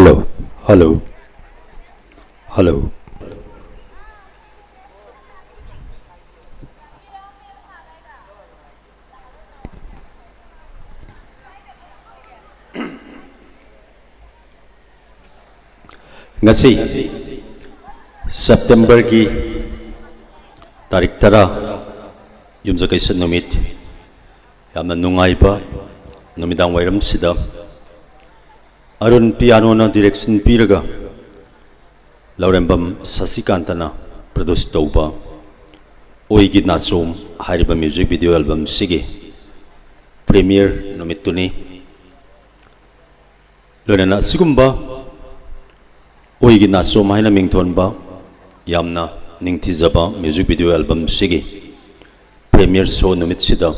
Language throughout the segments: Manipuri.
Hello, hello, hello. Ngasi September ki tarik tara yumsa kaisan numit yamna nungay ba numidang wairam sida arun piano na direction piraga laurembam sasikanta na produce tauba oigi nasom hariba music video album sige premiere numit tuni lona sigumba oigi nasom haina mingthon ba yamna ningthizaba music video album sige premiere show numit sida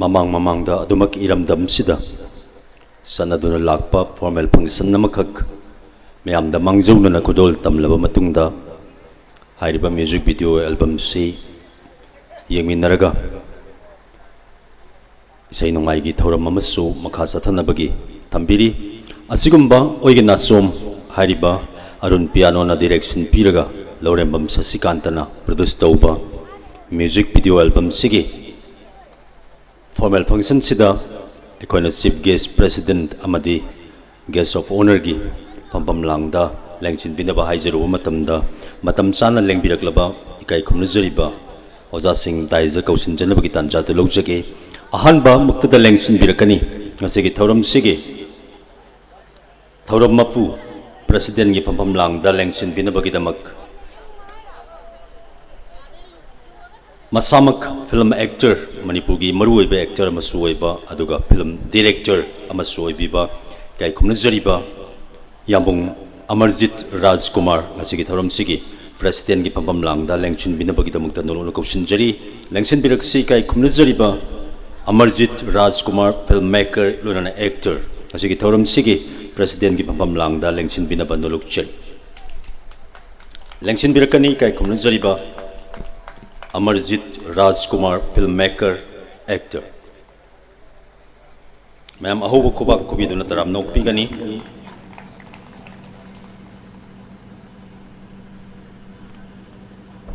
mamang da adumak iramdam sida sanaduna lakpa formal function namakak mayamda mangjawna na kudol tamlaba matungda hairiba music video album si yengminaraga isai nungaigi thauram amasu makha sathanabagi tambiri asigumba oigi nasom hairiba arun piano na direction piraga laurembam sasikantana produce tauba music video album sige formal function sida ekoina chief guest president amadi guest of honor gi pampam langda lengchin binaba haijeru matamda matam chana lengbiraklaba ikai khumnujariba oja sing daiza kausin janabagi tanja tu lojage ahanba muktada lengchin birakani ngasigi thauram sige thauram mapu president gi pampam langda lengchin binabagi damak masamak film actor manipurgi maruoiba actor amasuoiba aduga film director amasuoibiba kai khumnujariba yambung amarjit rajkumar ngasigi thoram sigi president gi pampam langda lengchin binabagi damukta nolona kausinjari lengchin biraksi kai khumnujariba amarjit rajkumar filmmaker lona actor ngasigi thoram sigi president gi pampam langda lengchin binaba nolokchari lengchin birakani kai khumnujariba Amarjit Rajkumar filmmaker actor Ma'am ahubo kubak kubiduna taram nokpigani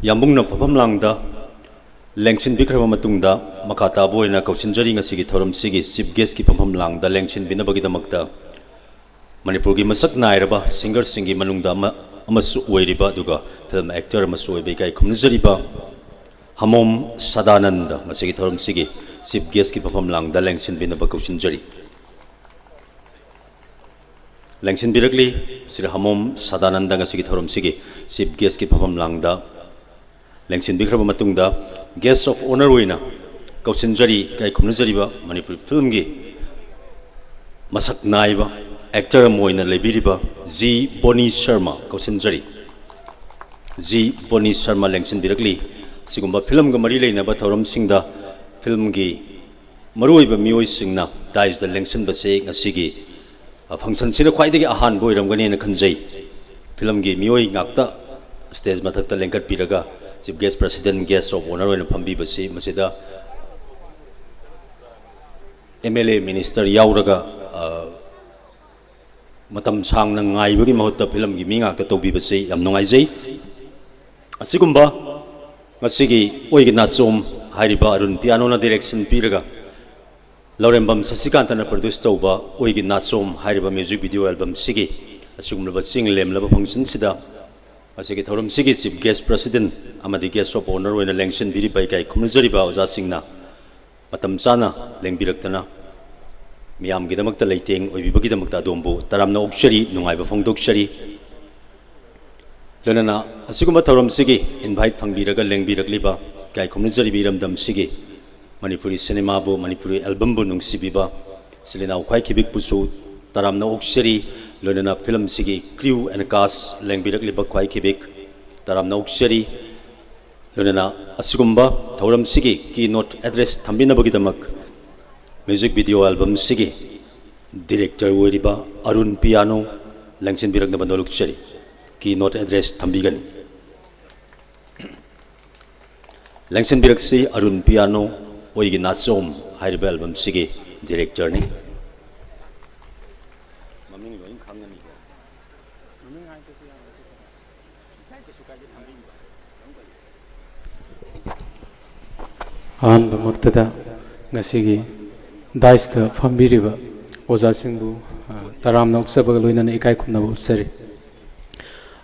yambungna phapam langda lengchin bikrama matungda makata boina kausinjari ngasigi thoram sigi chief guest ki phapam langda lengchin binabagi damakta manipur gi masak nairaba singer singi manungda amasu oiriba duga film actor amasu oibai kai khumnujariba Hamom Sadananda ngasigi thoram sigi chief guest ki phapam langda lengchin binaba kausinjari lengchin birakli sri Hamom Sadananda ngasigi thoram sigi chief guest ki phapam langda lengchin bikraba matungda guest of honor oina kausinjari kai khumnujariba manipur film gi masak naiba actor moina lebiriba G Boni Sharma kausinjari G Boni Sharma lengchin birakli sigumba film ga mari leina ba thoram singda film gi maruiba mioi singna dais da lengsin ba se ngasigi function sina khwaidagi ahan boiram gani na khanjai film gi mioi ngakta stage mathakta lengkat piraga chief guest president guest of honor oina phambi ba se masida MLA minister yauraga matam sangna ngaibagi mahutta film gi mi ngakta tobi ba se yam nongai jai asigumba ngasigi oigi nasom hairiba arun piano na direction piraga laurembam sasikanta na produce tauba oigi nasom hairiba music video album sigi asugumlaba singlemlaba function sida asigi thoram sigi chief guest president amadi guest of honor oina lengchin biri bai kai khumnujariba oja singna matam chana lengbiraktana miyam gidamakta leiteng oibibagi damakta dombu taramna okshari nungaiba phongdokshari Lana asigumba thoram sigi invite phangbiraga lengbiragliba kai khumnujari biramdam sigi manipuri cinema bu manipuri album bu nungsibiba silina ukhai khibik pusu taramna okshari lona film sigi crew and cast lengbiragliba khwai khibik taramna okshari lona asigumba thoram sigi keynote address thambina bagidamak music video album sigi director weriba Arun Piano lengchin biragna bandolukchari keynote address thambigani lengchin biraksi Arun Piano oigi nasom hairiba album sigi director ni ꯑꯍꯥꯟꯕꯃꯛꯇꯗ ꯉꯁꯤꯒꯤ ꯗꯥꯏꯁꯇ ꯐꯝꯕꯤꯔꯤꯕ ꯑꯣꯖꯥꯁꯤꯡꯕꯨ ꯇꯔꯥꯝꯅ ꯑꯣꯛꯆꯕꯒ ꯂꯣꯏꯅꯅ ꯏꯀꯥꯏ ꯈꯨꯝꯅꯕ ꯎꯠꯆꯔꯤ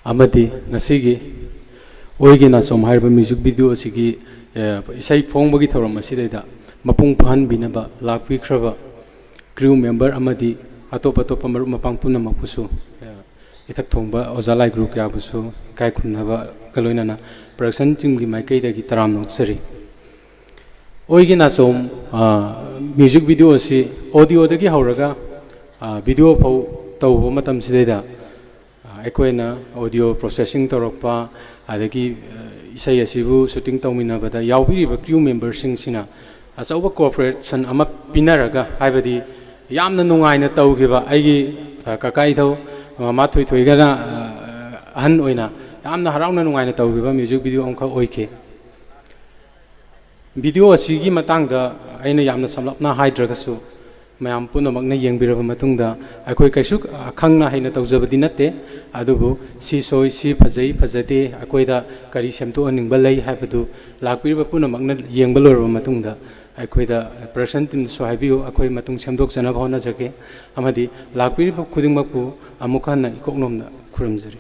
ꯑꯃꯗꯤ ꯉꯁꯤꯒꯤ ꯑꯣꯏꯒꯤ ꯅꯥꯆꯣꯝ ꯍꯥꯏꯔꯤꯕ ꯃ꯭ꯌꯨꯖꯤꯛ ꯚꯤꯗꯤꯑꯣ ꯑꯁꯤꯒꯤ ꯏꯁꯩ ꯐꯣꯡꯕꯒꯤ ꯊꯧꯔꯝ ꯑꯁꯤꯗꯩꯗ ꯃꯄꯨꯡ ꯐꯥꯍꯟꯕꯤꯅꯕ ꯂꯥꯛꯄꯤꯈ꯭ꯔꯕ ꯀ꯭ꯔꯤꯎ ꯃꯦꯝꯕꯔ ꯑꯃꯗꯤ ꯑꯇꯣꯞ ꯑꯇꯣꯞꯄ ꯃꯔꯨꯞ ꯃꯄꯥꯡ ꯄꯨꯝꯅꯃꯛꯄꯨꯁꯨ ꯏꯊꯛ ꯊꯣꯡꯕ ꯑꯣꯖꯥ ꯂꯥꯏꯒ꯭ꯔꯨ ꯀꯌꯥꯕꯨꯁꯨ ꯏꯀꯥꯏ ꯈꯨꯝꯅꯕꯒ ꯂꯣꯏꯅꯅ ꯄ꯭ꯔꯗꯛꯁꯟ ꯇꯤꯝꯒꯤ ꯃꯥꯏꯀꯩꯗꯒꯤ ꯇꯔꯥꯝꯅ ꯑꯣꯛꯆꯔꯤ ꯑꯣꯏꯒꯤ ꯅꯥꯆꯣꯝ ꯃ꯭ꯌꯨꯖꯤꯛ ꯚꯤꯗꯤꯑꯣ ꯑꯁꯤ ꯑꯣꯗꯤꯑꯣꯗꯒꯤ ꯍꯧꯔꯒ ꯚꯤꯗꯤꯑꯣ ꯐꯥꯎ ꯇꯧꯕ ꯃꯇꯝꯁꯤꯗꯩꯗ ꯑꯩꯈꯣꯏꯅ ꯑꯣꯗꯤꯑꯣ ꯄ꯭ꯔꯣꯁꯦꯁꯤꯡ ꯇꯧꯔꯛꯄ ꯑꯗꯒꯤ ꯏꯁꯩ ꯑꯁꯤꯕꯨ ꯁꯨꯇꯤꯡ ꯇꯧꯃꯤꯟꯅꯕꯗ ꯌꯥꯎꯕꯤꯔꯤꯕ ꯀ꯭ꯔꯤꯎ ꯃꯦꯝꯕꯔꯁꯤꯡꯁꯤꯅ ꯑꯆꯧꯕ ꯀꯣꯑꯣꯄꯔꯦꯁꯟ ꯑꯃ ꯄꯤꯅꯔꯒ ꯍꯥꯏꯕꯗꯤ ꯌꯥꯝꯅ ꯅꯨꯡꯉꯥꯏꯅ ꯇꯧꯈꯤꯕ ꯑꯩꯒꯤ ꯀꯀꯥ ꯏꯙꯧ ꯃꯃꯥ ꯊꯣꯏꯊꯣꯏꯒꯅ ꯑꯍꯟ ꯑꯣꯏꯅ ꯌꯥꯝꯅ ꯍꯔꯥꯎꯅ ꯅꯨꯡꯉꯥꯏꯅ ꯇꯧꯈꯤꯕ ꯃ꯭ꯌꯨꯖꯤꯛ ꯚꯤꯗꯤꯑꯣ ꯑꯃꯈꯛ ꯑꯣꯏꯈꯤ ꯚꯤꯗꯤꯑꯣ ꯑꯁꯤꯒꯤ ꯃꯇꯥꯡꯗ ꯑꯩꯅ ꯌꯥꯝꯅ ꯁꯝꯂꯞꯅ ꯍꯥꯏꯗ꯭ꯔꯒꯁꯨ ꯃꯌꯥꯝ ꯄꯨꯝꯅꯃꯛꯅ ꯌꯦꯡꯕꯤꯔꯕ ꯃꯇꯨꯡꯗ ꯑꯩꯈꯣꯏ ꯀꯩꯁꯨ ꯈꯪꯅ ꯍꯩꯅ ꯇꯧꯖꯕꯗꯤ ꯅꯠꯇꯦ ꯑꯗꯨꯕꯨ ꯁꯤ ꯁꯣꯏ ꯁꯤ ꯐꯖꯩ ꯐꯖꯗꯦ ꯑꯩꯈꯣꯏꯗ ꯀꯔꯤ ꯁꯦꯝꯗꯣꯛꯍꯟꯅꯤꯡꯕ ꯂꯩ ꯍꯥꯏꯕꯗꯨ ꯂꯥꯛꯄꯤꯔꯤꯕ ꯄꯨꯝꯅꯃꯛꯅ ꯌꯦꯡꯕ ꯂꯣꯏꯔꯕ ꯃꯇꯨꯡꯗ ꯑꯩꯈꯣꯏꯗ ꯄ꯭ꯔꯗꯛꯁꯟ ꯇꯤꯝꯗꯁꯨ ꯍꯥꯏꯕꯤꯌꯨ ꯑꯩꯈꯣꯏ ꯃꯇꯨꯡ ꯁꯦꯝꯗꯣꯛꯆꯅꯕ ꯍꯣꯠꯅꯖꯒꯦ ꯑꯃꯗꯤ ꯂꯥꯛꯄꯤꯔꯤꯕ ꯈꯨꯗꯤꯡꯃꯛꯄꯨ ꯑꯃꯨꯛ ꯍꯟꯅ ꯏꯀꯣꯛꯅꯣꯝꯅ ꯈꯨꯔꯨꯝꯖꯔꯤ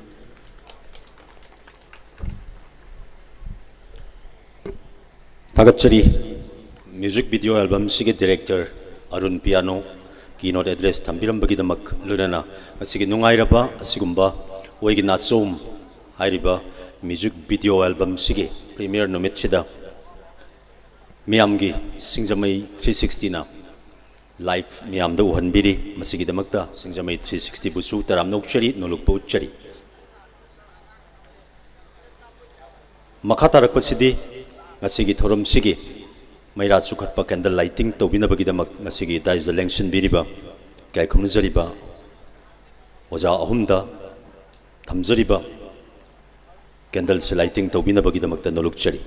थागतचरी म्यूजिक वीडियो एल्बम सिगे director Arun piano keynote address थम्बिरंबगीदमक लोनना असिगे नुंगाइरबा असिगुंबा ओइगी नाचोम हाइरिबा म्यूजिक वीडियो एल्बम सिगे प्रीमियर नुमित सिदा मियामगी सिंगजमई 360 ना लाइव मियामद उहनबिरी मसिगिदमकता सिंगजमई 360 बुसु तरामनोक्चरी नुलुकपो उच्चरी मखा तारकपसिदी ngasi thorom sigi maira sukhatpa candle lighting tobinabagidamak ngasi daisa lengsin biriba kai khumjariba oja ahumda thamjariba candle se lighting tobinabagidamak ta nolokchari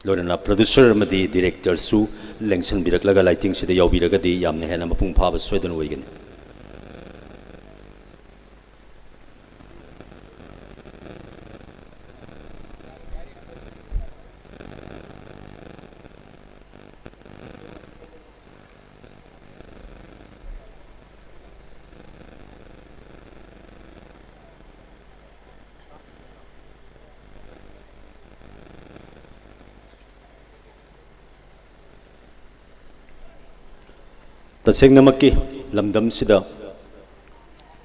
lorana producer amadi director su lengsin biraklaga lighting sida yawbiragadi yamna hena mapung phaba soidan oigani तसेंगनमक्की लमदम सिदा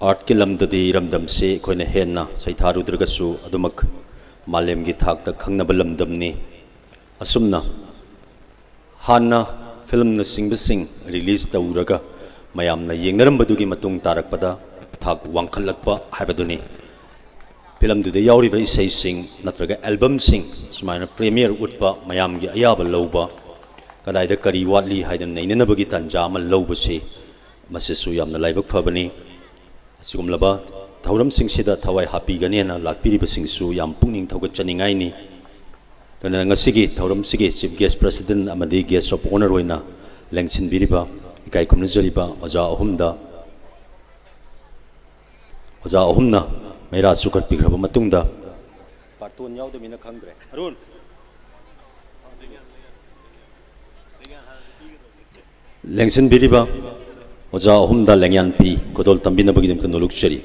आर्ट के लमददी रमदम से कोइने हेन्ना सैथारुद्रगसु अदुमक मालेमगी थाकता खंगनब लमदमनी असुमना हान्ना फिल्म न सिंगबसिंग रिलीज तौरगा मयामना येंगनरंबदुगी मतुंग तारकपदा थाक वांखलकपा हाइबदुनी फिल्म दुदे यावरिबा इसैसिंग नत्रगा एल्बम सिंग सुमाइना प्रीमियर उटपा मयामगी अयाबा लौबा कदाइदा करी वाटली हाइदन नैननबगी तंजा अमा लौबसे मसेसु यामना लाइबक फबनी असुगुमलबा थौरम सिंगसिदा थवाई हापीगनेना लाकपिरिबसिंगसु याम पुंगिंग थौगचनिंगाइनी दना ngasiगी थौरम सिगी चीफ गेस्ट प्रेसिडेंट अमदी गेस्ट ऑफ ऑनर होइना लेंगसिनबिरिबा इकाई खुमनजरिबा ओजा अहुमना मेरा सुखत पिग्रब मतुंगदा पार्टोन यावदमिना खंगद्रे अरुण लेंगसन बिरिबा ओजा अहुमदा लेंयान P कोदोल तंबिनबगी निमत नोलुकचरी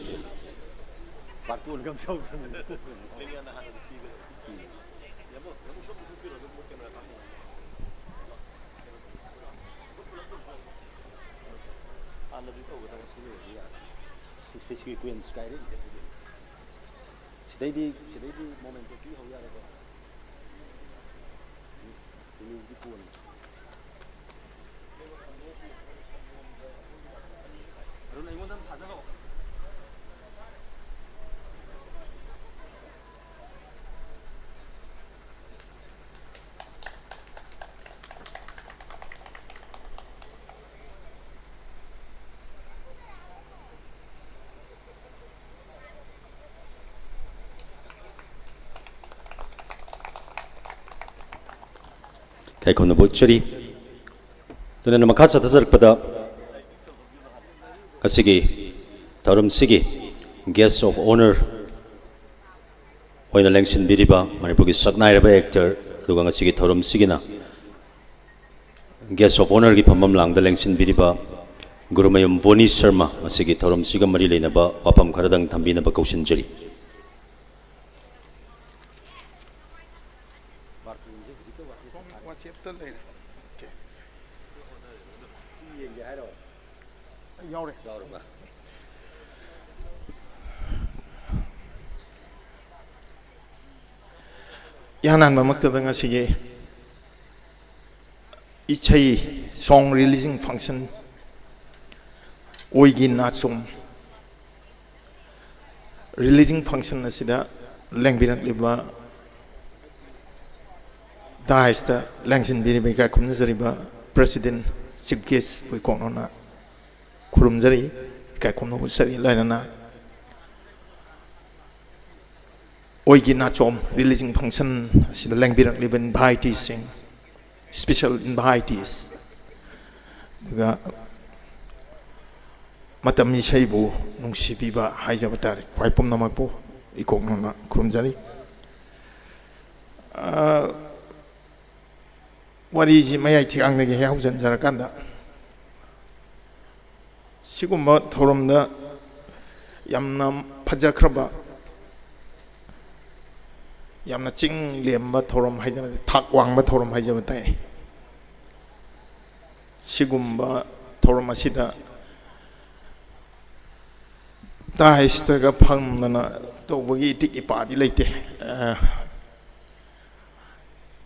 kai khona bochari dona makha chathazarpada asigi tharum sigi guest of honor oina lengsin biriba manipur gi saknai raba actor aduga ngasigi tharum sigina Guest of Honor ki phambam langda lengsin biriba Gurumayum Boni Sharma asigi thorom siga mari leinaba wapam kharadang thambinaba kausinjari. Yanan mamakta nga sige ichai song releasing function oigin na som releasing function asida langbirak liba daista langsin biri ka kumna zariba president chief guest we konona kurum zari ka kumna usari lainana oigi na chom releasing function sida langbirak liba invitees sing special invitees daga matam isai bu nungsibiba haijaba tare kwai pumnamak bu ikokna kurum zari wari ji mayai thiangnagi haujan jarakanda sigumba thoromda yamna phajakraba yamna ching lemba thorom haijaba thak wangba thorom haijaba tai sigumba thorom asida daista ga phamnana tobagi tik ipadi leite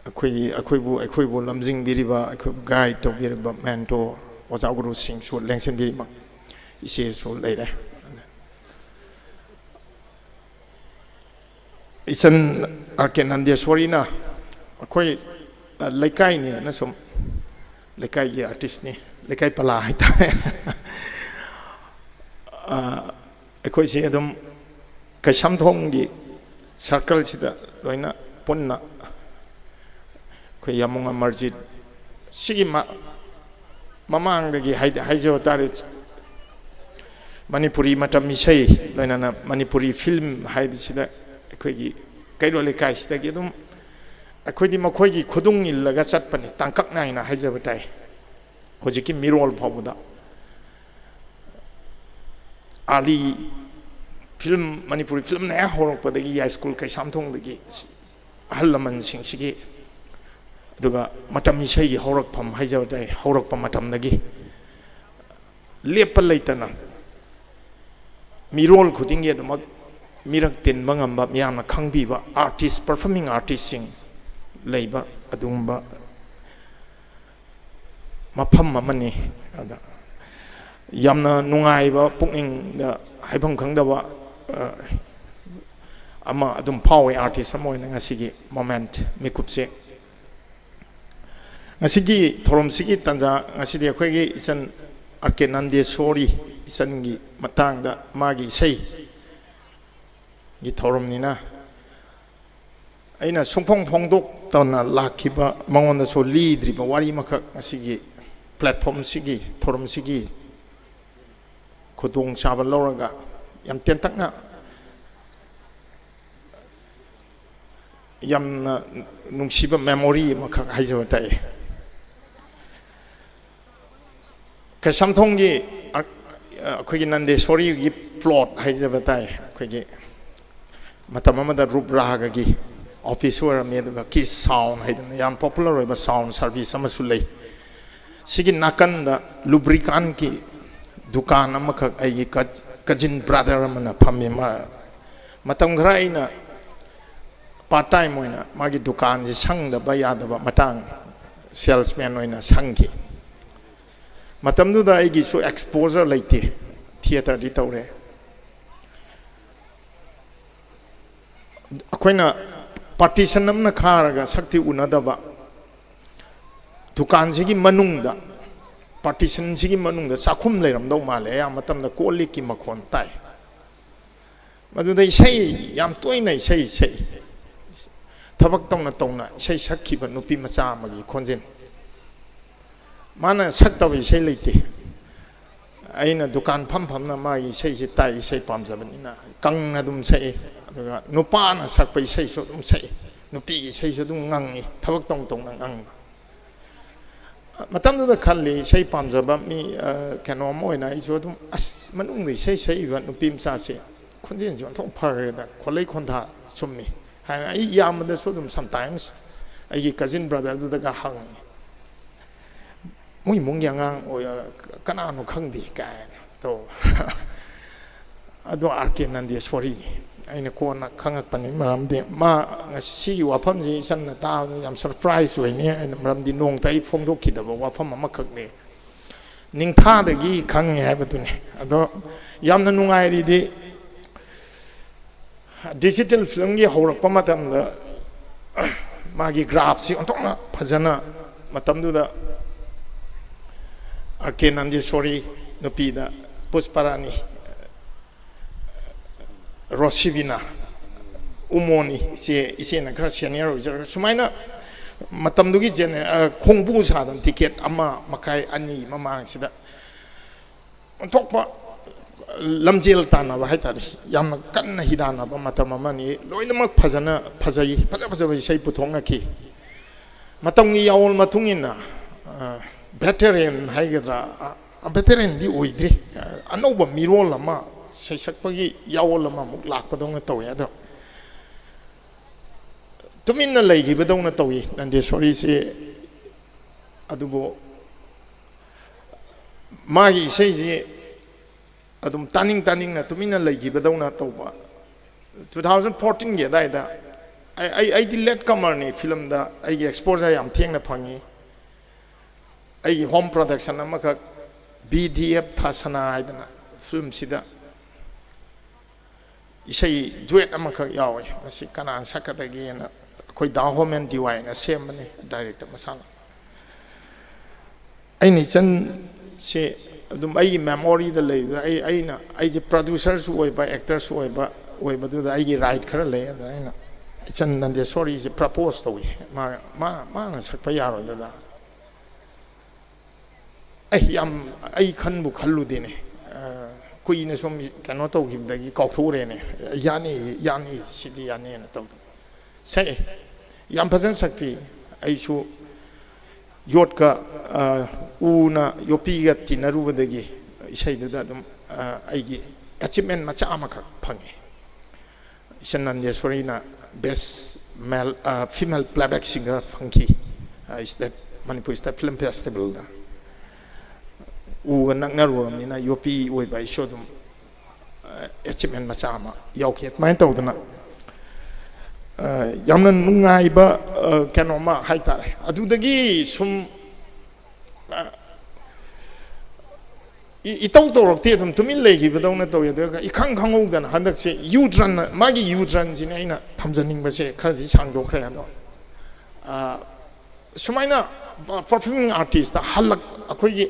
ꯑꯩꯈꯣꯏꯕꯨ ꯂꯝꯖꯤꯡꯕꯤꯔꯤꯕ ꯑꯩꯈꯣꯏꯕꯨ ꯒꯥꯏꯗ ꯇꯧꯕꯤꯔꯤꯕ ꯃꯦꯟꯇꯣꯔ ꯑꯣꯖꯥ ꯒꯨꯔꯨꯁꯤꯡꯁꯨ ꯂꯦꯡꯁꯤꯟꯕꯤꯔꯤꯕ ꯏꯆꯦꯁꯨ ꯂꯩꯔꯦ ꯏꯆꯟ ꯑꯥꯔ.ꯀꯦ. ꯅꯟꯗꯦꯁꯣꯔꯤꯅ ꯑꯩꯈꯣꯏ ꯂꯩꯀꯥꯏꯅꯦꯅ ꯁꯨꯝ ꯂꯩꯀꯥꯏꯒꯤ ꯑꯥꯔꯇꯤꯁꯅꯤ ꯂꯩꯀꯥꯏ ꯄꯂꯥ ꯍꯥꯏꯇꯥꯔꯦ ꯑꯩꯈꯣꯏꯁꯤ ꯑꯗꯨꯝ ꯀꯩꯁꯥꯝꯊꯣꯡꯒꯤ ꯁꯔꯀꯜꯁꯤꯗ ꯂꯣꯏꯅ ꯄꯨꯟꯅ Yamunga Marjit Sigima Mamangagi Haijo Tari Manipuri Matamisei Lanana Manipuri film Haibisida Equigi Kaidole Kais Tagidum Aquidi Makogi Kudung Lagasat Pani Tankak Nine Haizabatai Hojiki Mirol Pobuda Ali film Manipuri film Nahor Padagi High School Kaisamtung the Halaman Sing Sigi Duga matam isai horak pam haijawdai horak pam matam nagi lepal leitana mirol khudingi aduma mirak tin bangamba miyamna khangbiba artist performing artist sing leiba adumba mafam amani ada yamna nungaiba pukning da haibam khangdaba ama adum pawe artist amoina ngasigi moment mikupse Ngasigi thorom sigi tanja ngasidi akhwegi isan R.K. Nandesori isangi matangda magi sei gi thorom nina aina sungphong phongdok tawna lakhiba mangonda so lidriba wari makha ngasigi platform sigi thorom sigi khudong chaba lawraga yam tentakna yamna nungsiba memory makha haijaw tai Kasamthonggi akhoi Nandesori gi plot haijaba tai akhoi matam amada rubraga gi office ora me da ki sound haidana yam popular oiba sound service amasu lei sigi nakanda lubricant ki dukan amakha ai kajin brother amana phammi ma matam khara aina part time oina magi dukan ji sangda ba yadaba matang salesman oina sangki Matamduda aigi so exposure laite theater di taure akoina partition namna kharaga sakti unadaba dukan sigi manungda partition sigi manungda sakhum leiramdau male ya matamda kolli ki makhon tai maduda isai yam toina isai thabak tongna isai sakhiba nupi macha amagi khonjen Mana sakta vi sei leite aina dukan phamna magi sei se tai sei pamjabanina kang adum sei aduga nupana sakpai sei so dum sei nupi gi sei so dum ngangi thabak tong nang ꯃꯇꯝꯗꯨꯗ ꯈꯜꯂꯤ ꯏꯁꯩ ꯄꯥꯝꯖꯕ ꯃꯤ ꯀꯩꯅꯣꯝ ꯑꯣꯏꯅ ꯑꯩꯁꯨ ꯑꯗꯨꯝ ꯑꯁ ꯃꯅꯨꯡꯗ ꯏꯁꯩ ꯁꯛꯏꯕ ꯅꯨꯄꯤ ꯃꯆꯥꯁꯦ ꯈꯣꯟꯖꯦꯜꯁꯦ ꯑꯣꯟꯊꯣꯛ ꯐꯈ꯭ꯔꯦꯗ ꯈꯣꯜꯂꯩ ꯈꯣꯟꯊꯥ ꯆꯨꯝꯃꯤ ꯍꯥꯏꯅ ꯑꯩ ꯏꯌꯥꯝꯕꯗꯁꯨ ꯑꯗꯨꯝ ꯁꯝꯇꯥꯏꯝꯁ ꯑꯩꯒꯤ ꯀꯖꯤꯟ ꯕ꯭ꯔꯗꯔꯗꯨꯗꯒ ꯍꯪꯉꯤ ꯃꯣꯏ ꯏꯃꯨꯡꯒꯤ ꯑꯉꯥꯡ ꯀꯅꯥꯅꯣ ꯈꯪꯗꯦ ꯀꯥꯏꯅ ꯇꯧꯕ ꯑꯗꯣ ꯑꯥꯔ ꯀꯦ ꯅꯟꯗꯦꯁꯣꯔꯤꯅꯤ ꯑꯩꯅ ꯀꯣꯟꯅ ꯈꯪꯉꯛꯄꯅꯤ ꯃꯔꯝꯗꯤ ꯃꯥ ꯉꯁꯤꯒꯤ ꯋꯥꯐꯝꯁꯤ ꯏꯆꯟꯅ ꯇꯥꯕꯗ ꯌꯥꯝ ꯁꯔꯄ꯭ꯔꯥꯏꯖ ꯑꯣꯏꯅꯤ ꯑꯩꯅ ꯃꯔꯝꯗꯤ ꯅꯣꯡꯇ ꯑꯩ ꯐꯣꯡꯗꯣꯛꯈꯤꯗꯕ ꯋꯥꯐꯝ ꯑꯃꯈꯛꯅꯤ ꯅꯤꯡꯊꯥꯗꯒꯤ ꯈꯪꯉꯦ ꯍꯥꯏꯕꯗꯨꯅꯤ ꯑꯗꯣ ꯌꯥꯝꯅ ꯅꯨꯡꯉꯥꯏꯔꯤꯗꯤ ꯗꯤꯖꯤꯇꯦꯜ ꯐꯤꯂꯝꯒꯤ ꯍꯧꯔꯛꯄ ꯃꯇꯝꯗ ꯃꯥꯒꯤ ꯒ꯭ꯔꯥꯐꯁꯤ ꯑꯣꯟꯊꯣꯛꯅ ꯐꯖꯅ ꯃꯇꯝꯗꯨꯗ ꯑꯥꯔ ꯀꯦ ꯅꯟꯗꯦꯁꯣꯔꯤ ꯅꯨꯄꯤꯗ ꯄꯨꯁꯄꯔꯥꯅꯤ ꯔꯣꯁꯤꯕꯤꯅꯥ ꯎꯃꯣꯅꯤ ꯏꯆꯦꯅ ꯈꯔ ꯁꯦꯅꯤꯌꯔ ꯑꯣꯏꯖꯔꯒ ꯁꯨꯃꯥꯏꯅ ꯃꯇꯝꯗꯨꯒꯤ ꯈꯣꯡꯕꯨ ꯁꯥꯗꯅ ꯇꯤꯀꯦꯠ 1.5 2 ꯃꯃꯥꯡꯁꯤꯗ ꯑꯣꯟꯊꯣꯛꯄ ꯂꯝꯖꯦꯜ ꯇꯥꯟꯅꯕ ꯍꯥꯏꯇꯥꯔꯦ ꯌꯥꯝꯅ ꯀꯟꯅ ꯍꯤꯗꯥꯟꯅꯕ ꯃꯇꯝ ꯑꯃꯅꯤ ꯂꯣꯏꯅꯃꯛ ꯐꯖꯩ ꯐꯖꯕ ꯏꯁꯩ ꯄꯨꯊꯣꯛꯅꯈꯤ ꯃꯇꯝꯒꯤ ꯌꯥꯑꯣꯜ ꯃꯇꯨꯡ ꯏꯟꯅ ꯚꯦꯇꯔꯦꯟ ꯍꯥꯏꯒꯗ꯭ꯔꯥ ꯚꯦꯇꯔꯦꯟꯗꯤ ꯑꯣꯏꯗ꯭ꯔꯤ ꯑꯅꯧꯕ ꯃꯤꯔꯣꯜ ꯑꯃ ꯁꯩꯁꯛꯄꯒꯤ ꯌꯥꯑꯣꯜ ꯑꯃꯃꯨꯛ ꯂꯥꯛꯄꯗꯧꯅ ꯇꯧꯋꯦ ꯑꯗꯣ ꯇꯨꯃꯤꯟꯅ ꯂꯩꯈꯤꯕꯗꯧꯅ ꯇꯧꯏ ꯅꯟꯗꯦꯁꯣꯔꯤꯁꯤ ꯑꯗꯨꯕꯨ ꯃꯥꯒꯤ ꯏꯁꯩꯁꯤ ꯑꯗꯨꯝ ꯇꯥꯅꯤꯡꯅ ꯇꯨꯃꯤꯟꯅ ꯂꯩꯈꯤꯕꯗꯧꯅ ꯇꯧꯕ 2014ꯒꯤ ꯑꯗꯥꯏꯗ ꯑꯩꯗꯤ ꯂꯦꯠ ꯀꯃꯔꯅꯤ ꯐꯤꯂꯝꯗ ꯑꯩꯒꯤ ꯑꯦꯛꯁꯄꯣꯖꯔ ꯌꯥꯝ ꯊꯦꯡꯅ ꯐꯪꯉꯤ ꯑꯩꯒꯤ ꯍꯣꯝ ꯄ꯭ꯔꯣꯗꯛꯁꯟ ꯑꯃꯈꯛ BDF ꯊꯥꯁꯅꯥ ꯍꯥꯏꯗꯅ ꯐꯤꯂꯝꯁꯤꯗ ꯏꯁꯩ ꯗꯨꯋꯦꯠ ꯑꯃꯈꯛ ꯌꯥꯎꯋꯦ ꯃꯁꯤ ꯀꯅꯥꯅ ꯁꯛꯀꯗꯒꯦꯅ ꯑꯩꯈꯣꯏ ꯗꯥ ꯍꯣꯃꯦꯟ ꯗꯤꯋꯥꯏꯅ ꯁꯦꯝꯕꯅꯤ ꯗꯥꯏꯔꯦꯛꯇꯔ ꯃꯁꯥꯅ ꯑꯩꯅ ꯏꯆꯟꯁꯦ ꯑꯗꯨꯝ ꯑꯩꯒꯤ ꯃꯦꯃꯣꯔꯤꯗ ꯂꯩꯕꯗ ꯑꯩꯁꯦ ꯄ꯭ꯔꯣꯗ꯭ꯌꯨꯁꯔꯁꯨ ꯑꯣꯏꯕ ꯑꯦꯛꯇꯔꯁꯨ ꯑꯣꯏꯕꯗꯨꯗ ꯑꯩꯒꯤ ꯔꯥꯏꯠ ꯈꯔ ꯂꯩ ꯑꯗ ꯑꯩꯅ ꯏꯆꯟ ꯅꯟꯗꯦꯁꯣꯔꯤꯁꯦ ꯄ꯭ꯔꯄꯣꯁ ꯇꯧꯏ ꯃꯥꯅ ꯁꯛꯄ ꯌꯥꯔꯣꯏꯗꯅ ꯑꯩ ꯈꯜꯂꯨꯗꯦꯅꯦ ꯀꯨꯏꯅ ꯁꯨꯝ ꯀꯩꯅꯣ ꯇꯧꯈꯤꯕꯗꯒꯤ ꯀꯥꯎꯊꯣꯛꯎꯔꯦꯅꯦ ꯌꯥꯅꯤ ꯁꯤꯗꯤ ꯌꯥꯅꯤꯅ ꯇꯧꯗꯅ ꯁꯛꯑꯦ ꯌꯥꯝ ꯐꯖꯅ ꯁꯛꯄꯤ ꯑꯩꯁꯨ ꯌꯣꯠꯀ ꯎꯅ ꯌꯣꯠꯄꯤꯒ ꯇꯤꯟꯅꯔꯨꯕꯗꯒꯤ ꯏꯁꯩꯗꯨꯗ ꯑꯗꯨꯝ ꯑꯩꯒꯤ ꯑꯦꯆꯤꯞꯃꯦꯟ ꯃꯆꯥ ꯑꯃꯈꯛ ꯐꯪꯉꯤ ꯏꯆꯟ ꯅꯟꯗꯦꯁꯣꯔꯤꯅ ꯕꯦꯁ ꯐꯤꯃꯦꯜ ꯄ꯭ꯂꯦꯕꯦꯛ ꯁꯤꯡꯒꯔ ꯐꯪꯈꯤ ꯃꯅꯤꯄꯨꯔ ꯁ꯭ꯇꯦꯠ ꯐꯤꯂꯝ ꯐꯦꯁꯇꯤꯚꯦꯜꯗ ꯎꯒ ꯅꯛꯅꯔꯨꯔꯕꯅꯤꯅ ꯌꯣꯠꯄꯤ ꯑꯣꯏꯕ ꯑꯩꯁꯨ ꯑꯗꯨꯝ ꯑꯦꯆꯤꯞꯃꯦꯟ ꯃꯆꯥ ꯑꯃ ꯌꯥꯎꯈꯤ ꯑꯗꯨꯃꯥꯏꯅ ꯇꯧꯗꯅ ꯌꯥꯝꯅ ꯅꯨꯡꯉꯥꯏꯕ ꯀꯩꯅꯣꯝꯃ ꯍꯥꯏꯇꯥꯔꯦ ꯑꯗꯨꯗꯒꯤ ꯁꯨꯝ ꯏꯇꯧ ꯇꯧꯔꯛꯇꯦ ꯑꯗꯨꯝ ꯇꯨꯃꯤꯟ ꯂꯩꯈꯤꯕꯗꯧꯅ ꯇꯧꯋꯤ ꯑꯗꯨꯒ ꯏꯈꯪ ꯈꯪꯍꯧꯗꯅ ꯍꯟꯗꯛꯁꯦ ꯃꯥꯒꯤ ꯌꯨꯇ꯭ꯔꯟꯁꯤꯅ ꯑꯩꯅ ꯊꯝꯖꯅꯤꯡꯕꯁꯦ ꯈꯔꯗꯤ ꯁꯥꯡꯗꯣꯛꯈ꯭ꯔꯦ ꯑꯗꯣ ꯁꯨꯃꯥꯏꯅ ꯄꯔꯐꯣꯔꯃꯤꯡ ꯑꯥꯔꯇꯤꯁꯇ ꯑꯩꯈꯣꯏꯒꯤ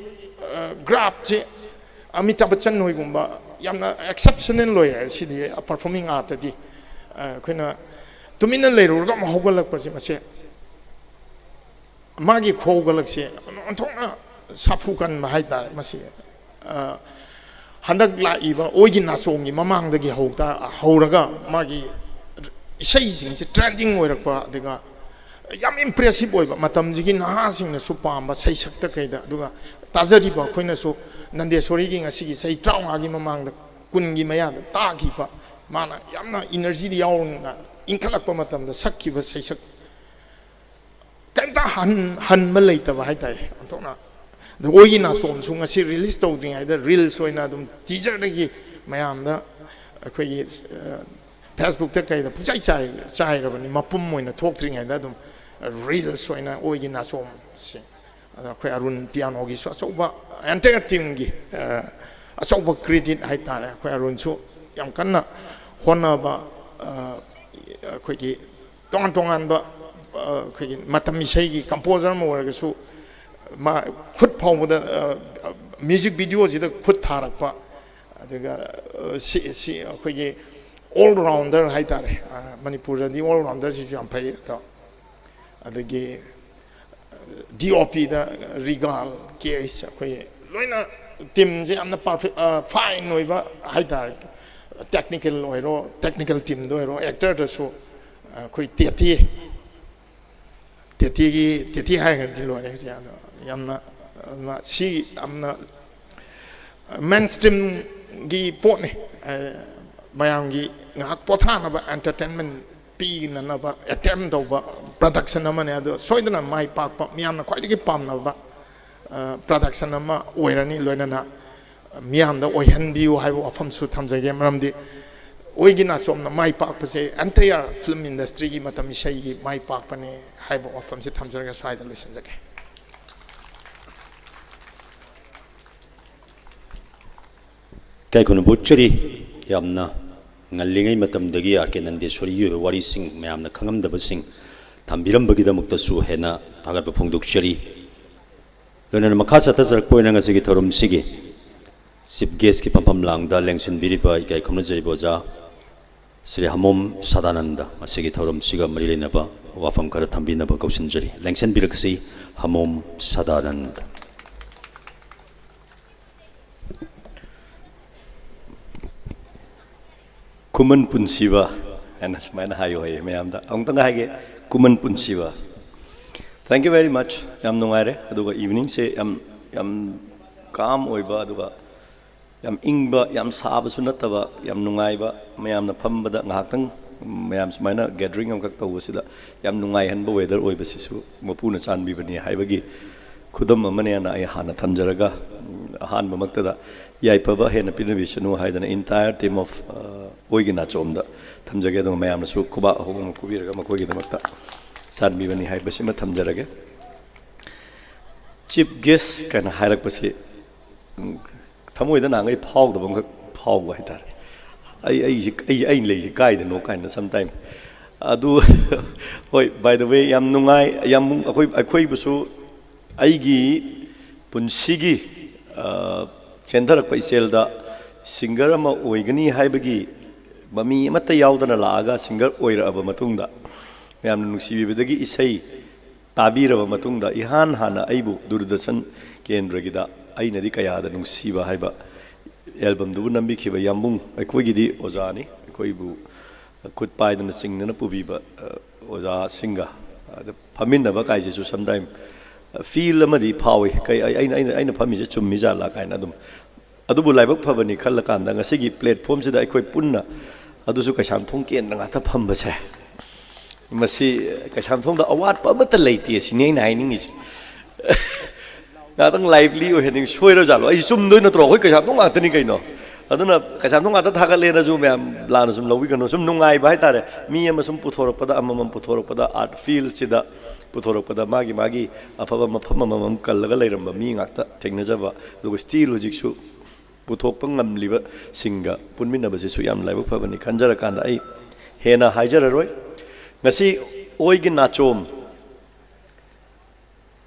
ꯒ꯭ꯔꯥꯐꯁꯦ ꯑꯃꯤꯇꯥꯕ ꯕꯆꯟ ꯍꯣꯏꯒꯨꯝꯕ ꯌꯥꯝꯅ ꯑꯦꯛꯁꯦꯞꯁꯅꯦꯜ ꯑꯣꯏ ꯁꯤꯗꯤ ꯄꯔꯐꯣꯔꯃꯤꯡ ꯑꯥꯔꯠꯇꯗꯤ ꯑꯩꯈꯣꯏꯅ ꯇꯨꯃꯤꯟꯅ ꯂꯩꯔꯨꯔꯒ ꯑꯃꯨꯛ ꯍꯧꯒꯠꯂꯛꯄꯁꯦ ꯃꯁꯦ ꯃꯥꯒꯤ ꯈꯣꯒꯠꯂꯛꯁꯦ ꯑꯣꯟꯊꯣꯛꯅ ꯁꯥꯐꯨ ꯀꯟꯕ ꯍꯥꯏꯇꯥꯔꯦ ꯃꯁꯤ ꯍꯟꯗꯛ ꯂꯥꯛꯏꯕ ꯑꯣꯏꯒꯤ ꯅꯥꯆꯣꯡꯒꯤ ꯃꯃꯥꯡꯗꯒꯤ ꯍꯧꯔꯒ ꯃꯥꯒꯤ ꯏꯁꯩꯁꯤꯡꯁꯦ ꯇ꯭ꯔꯦꯟꯗꯤꯡ ꯑꯣꯏꯔꯛꯄ ꯑꯗꯨꯒ ꯌꯥꯝ ꯏꯝꯄ꯭ꯔꯦꯁꯤꯞ ꯑꯣꯏꯕ ꯃꯇꯝꯁꯤꯒꯤ ꯅꯍꯥꯁꯤꯡꯅꯁꯨ ꯄꯥꯝꯕ ꯁꯩꯁꯛꯇ ꯀꯩꯗ ꯑꯗꯨꯒ ꯇꯥꯖꯔꯤꯕ ꯑꯩꯈꯣꯏꯅꯁꯨ ꯅꯟꯗꯦꯁꯣꯔꯤꯒꯤ ꯉꯁꯤꯒꯤ ꯆꯍꯤ 50ꯒꯤ ꯃꯃꯥꯡꯗ 10ꯒꯤ ꯃꯌꯥꯗ ꯇꯥꯈꯤꯕ ꯃꯥꯅ ꯌꯥꯝꯅ ꯏꯅꯔꯖꯤꯗ ꯌꯥꯎꯔꯒ ꯏꯟꯈꯠꯂꯛꯄ ꯃꯇꯝꯗ ꯁꯛꯈꯤꯕ ꯁꯩꯁꯛ ꯀꯩꯝꯇ ꯍꯟꯕ ꯂꯩꯇꯕ ꯍꯥꯏꯇꯥꯔꯦ ꯑꯣꯟꯊꯣꯛꯅ ꯑꯗ ꯑꯣꯏꯒꯤ ꯅꯥꯆꯣꯝꯁꯨ ꯉꯁꯤ ꯔꯤꯂꯤꯁ ꯇꯧꯗ꯭ꯔꯤꯉꯩꯗ ꯔꯤꯜꯁ ꯑꯣꯏꯅ ꯑꯗꯨꯝ ꯇꯤꯖꯔꯗꯒꯤ ꯃꯌꯥꯝꯗ ꯑꯩꯈꯣꯏꯒꯤ ꯐꯦꯁꯕꯨꯛꯇ ꯀꯩꯗ ꯄꯨꯡꯆꯥꯏ ꯆꯥꯏꯔꯕꯅꯤ ꯃꯄꯨꯝ ꯑꯣꯏꯅ ꯊꯣꯛꯇ꯭ꯔꯤꯉꯩꯗ ꯑꯗꯨꯝ ꯔꯤꯜꯁ ꯑꯣꯏꯅ ꯑꯣꯏꯒꯤ ꯅꯥꯆꯣꯝꯁꯦ ꯑꯗ ꯑꯩꯈꯣꯏ ꯑꯔꯨꯟ ꯄꯤꯌꯥꯅꯣꯒꯤꯁꯨ ꯑꯆꯧꯕ ꯑꯦꯟꯇꯥꯌꯔ ꯇꯤꯝꯒꯤ ꯑꯆꯧꯕ ꯀ꯭ꯔꯦꯗꯤꯠ ꯍꯥꯏꯇꯥꯔꯦ ꯑꯩꯈꯣꯏ ꯑꯔꯨꯟꯁꯨ ꯌꯥꯝ ꯀꯟꯅ ꯍꯣꯠꯅꯕ ꯑꯩꯈꯣꯏꯒꯤ ꯇꯣꯉꯥꯟꯕ ꯑꯩꯈꯣꯏꯒꯤ ꯃꯇꯝ ꯏꯁꯩꯒꯤ ꯀꯝꯄꯣꯖꯔ ꯑꯃ ꯑꯣꯏꯔꯒꯁꯨ ꯃꯥ ꯈꯨꯠ ꯐꯥꯎꯕꯗ ꯃ꯭ꯌꯨꯖꯤꯛ ꯚꯤꯗꯤꯑꯣꯁꯤꯗ ꯈꯨꯠ ꯊꯥꯔꯛꯄ ꯑꯗꯨꯒ ꯑꯩꯈꯣꯏꯒꯤ ꯑꯣꯜ ꯔꯥꯎꯟꯗꯔ ꯍꯥꯏꯇꯥꯔꯦ ꯃꯅꯤꯄꯨꯔꯗꯗꯤ ꯑꯣꯜ ꯔꯥꯎꯟꯗꯔꯁꯤꯁꯨ ꯌꯥꯝ ꯐꯩ ꯑꯗꯣ ꯑꯗꯒꯤ DOPꯗ ꯔꯤꯒꯥꯜ KH ꯑꯩꯈꯣꯏ ꯂꯣꯏꯅ ꯇꯤꯝꯁꯦ ꯌꯥꯝꯅ ꯐꯥꯏꯟ ꯑꯣꯏꯕ ꯍꯥꯏꯇꯥꯔꯦ ꯇꯦꯛꯅꯤꯀꯦꯜ ꯇꯤꯝꯗ ꯑꯣꯏꯔꯣ ꯑꯦꯛꯇꯔꯗꯁꯨ ꯑꯩꯈꯣꯏ ꯇꯦꯇꯦ ꯇꯦꯇꯤ ꯍꯥꯏꯔꯒꯗꯤ ꯂꯣꯏꯔꯦ ꯍꯧꯖꯤꯛ ꯑꯗꯣ ꯌꯥꯝꯅ ꯁꯤ ꯌꯥꯝꯅ ꯃꯦꯟ ꯁ꯭ꯇ꯭ꯔꯤꯝꯒꯤ ꯄꯣꯠꯅꯤ ꯃꯌꯥꯝꯒꯤ ꯉꯥꯏꯍꯥꯛ ꯄꯣꯊꯥꯅꯕ ꯑꯦꯟꯇꯔꯇꯦꯟꯃꯦꯟ ꯄꯤꯅꯅꯕ ꯑꯦꯇꯦꯝ ꯇꯧꯕ ꯄ꯭ꯔꯗꯛꯁꯟ ꯑꯃꯅꯤ ꯑꯗꯣ ꯁꯣꯏꯗꯅ ꯃꯥꯏ ꯄꯥꯛꯄ ꯃꯤꯌꯥꯝꯅ ꯈ꯭ꯋꯥꯏꯗꯒꯤ ꯄꯥꯝꯅꯕ ꯄ꯭ꯔꯗꯛꯁꯟ ꯑꯃ ꯑꯣꯏꯔꯅꯤ ꯂꯣꯏꯅꯅ ꯃꯤꯌꯥꯝꯗ ꯑꯣꯏꯍꯟꯕꯤꯌꯨ ꯍꯥꯏꯕ ꯋꯥꯐꯝꯁꯨ ꯊꯝꯖꯒꯦ ꯃꯔꯝꯗꯤ ꯑꯣꯏꯒꯤ ꯅꯥꯆꯣꯝꯅ ꯃꯥꯏ ꯄꯥꯛꯄꯁꯦ ꯑꯦꯟꯇꯌꯥꯔ ꯐꯤल्म ꯏꯟꯗꯁꯇ꯭रीꯒꯤ ꯃꯇꯝ ꯏꯁꯩꯒꯤ ꯃꯥꯏ ꯄꯥꯛꯄꯅꯤ ꯍꯥꯏꯕ ꯋꯥꯐꯝꯁꯦ ꯊꯝꯖꯔꯒ ꯁ꯭ꯋꯥꯏꯗ ꯂꯣꯏꯁꯤꯟꯖꯒꯦ ꯀꯥꯏꯈꯨꯅ ꯕꯨꯠꯆꯔꯤ ꯌꯥꯝꯅ ꯉꯜꯂꯤꯉꯩ ꯃꯇꯝꯗꯒꯤ ꯑꯥꯔ ꯀꯦ ꯅꯟꯗꯦꯁꯣꯔꯤꯒꯤ ꯑꯣꯏꯕ ꯋꯥꯔꯤꯁꯤꯡ ꯃꯌꯥꯝꯅ ꯈꯪꯉꯝꯗꯕꯁꯤꯡ ꯊꯝꯕꯤꯔꯝꯕꯒꯤꯗꯃꯛꯇꯁꯨ ꯍꯦꯟꯅ ꯊꯥꯒꯠꯄ ꯐꯣꯡꯗꯣꯛꯆꯔꯤ ꯂꯣꯏꯅꯅ ꯃꯈꯥ ꯆꯠꯊꯖꯔꯛꯄ ꯑꯣꯏꯅ ꯉꯁꯤꯒꯤ ꯊꯧꯔꯝꯁꯤꯒꯤ ꯆꯤꯞ ꯒꯦꯁꯀꯤ ꯐꯝꯐꯝ ꯂꯥꯡꯗ ꯂꯦꯡꯁꯤꯟꯕꯤꯔꯤꯕ ꯏꯀꯥꯏ ꯈꯨꯝꯅꯖꯔꯤꯕ ꯑꯣꯖꯥ ꯁ꯭ꯔꯤ ꯍꯃꯣꯝ ꯁꯗꯥꯅꯟꯗ ꯃꯁꯤꯒꯤ ꯊꯧꯔꯝꯁꯤꯒ ꯃꯔꯤ ꯂꯩꯅꯕ ꯋꯥꯐꯝ ꯈꯔ ꯊꯝꯕꯤꯅꯕ ꯀꯧꯁꯤꯟꯖꯔꯤ ꯂꯦꯡꯁꯤꯟꯕꯤꯔꯛꯁꯤ ꯍꯃꯣꯝ Sadananda kuman punsiba and smaina hayo hay mayamda amtang hage kuman punsiba. Thank you very much yam nungaire aduga evening se yam calm oiba aduga yam ingba yam saba su nataba yam nungaiba mayamna phambada ngaktang mayam smaina gathering am kak tawsida yam nungai hanba weather oiba sisu mapuna chanbi bani haibagi khudam amane na ai hana thamjaraga han mamaktada yaipaba hena pinabishanu haidana entire team of oigina chomda thamjage dong mayam su kuba hogum kubiraga makogi damakta sanbi bani haibasi ma thamjarage chief guest kana hairak pasi thamoida na ngai phau da bang phau wa hitar ai lei kai da no kind sometime adu hoi by the way yam nungai yam akoi busu aigi punsigi ꯆꯦꯟꯊꯔꯛꯄ ꯏꯆꯦꯜꯗ ꯁꯤꯡꯒꯔ ꯑꯃ ꯑꯣꯏꯒꯅꯤ ꯍꯥꯏꯕꯒꯤ ꯃꯃꯤ ꯑꯃꯠꯇ ꯌꯥꯎꯗꯅ ꯂꯥꯛꯑꯒ ꯁꯤꯡꯒꯔ ꯑꯣꯏꯔꯛꯑꯕ ꯃꯇꯨꯡꯗ ꯃꯌꯥꯝꯅ ꯅꯨꯡꯁꯤꯕꯤꯕꯗꯒꯤ ꯏꯁꯩ ꯇꯥꯕꯤꯔꯕ ꯃꯇꯨꯡꯗ ꯏꯍꯥꯟ ꯍꯥꯟꯅ ꯑꯩꯕꯨ ꯗꯨꯔꯗꯔꯁꯟ ꯀꯦꯟꯗ꯭ꯔꯒꯤꯗ ꯑꯩꯅꯗꯤ ꯀꯌꯥꯗ ꯅꯨꯡꯁꯤꯕ ꯍꯥꯏꯕ ꯑꯦꯜꯕꯝꯗꯨꯕꯨ ꯅꯝꯕꯤꯈꯤꯕ ꯌꯥꯝꯕꯨꯡ ꯑꯩꯈꯣꯏꯒꯤꯗꯤ ꯑꯣꯖꯥꯅꯤ ꯑꯩꯈꯣꯏꯕꯨ ꯈꯨꯠ ꯄꯥꯏꯗꯅ ꯆꯤꯡꯗꯅ ꯄꯨꯕꯤꯕ ꯑꯣꯖꯥꯁꯤꯡꯒ ꯐꯝꯃꯤꯟꯅꯕ ꯀꯥꯏꯁꯤꯁꯨ sometime feel amadi phawi kai aina phami je chummi jala kaina adum adubu laibak phabani khalla kanda ngasigi platform sida aikoi punna adusu kaisam thong ken nga ta phamba se masi kaisam thong da award pa mata leiti sini nai ningi nga tang lively o hening soiro jalo ai chum doi na tro khoi kaisam thong atani kaino aduna kaisam thong ata thaga le na ju mem lana sum lowi kano sum nungai bai tare mi ama sum puthorok pada amam puthorok pada art feel sida puthorokpada magi afaba mafam amam kallaga leiramba mi ngakta thengnajaба dugo still hojiksu puthokpa ngamliba singa punminaba jisu yam laibak phabani khanjara kanda ai hena haijararoi ngasi oigi nachom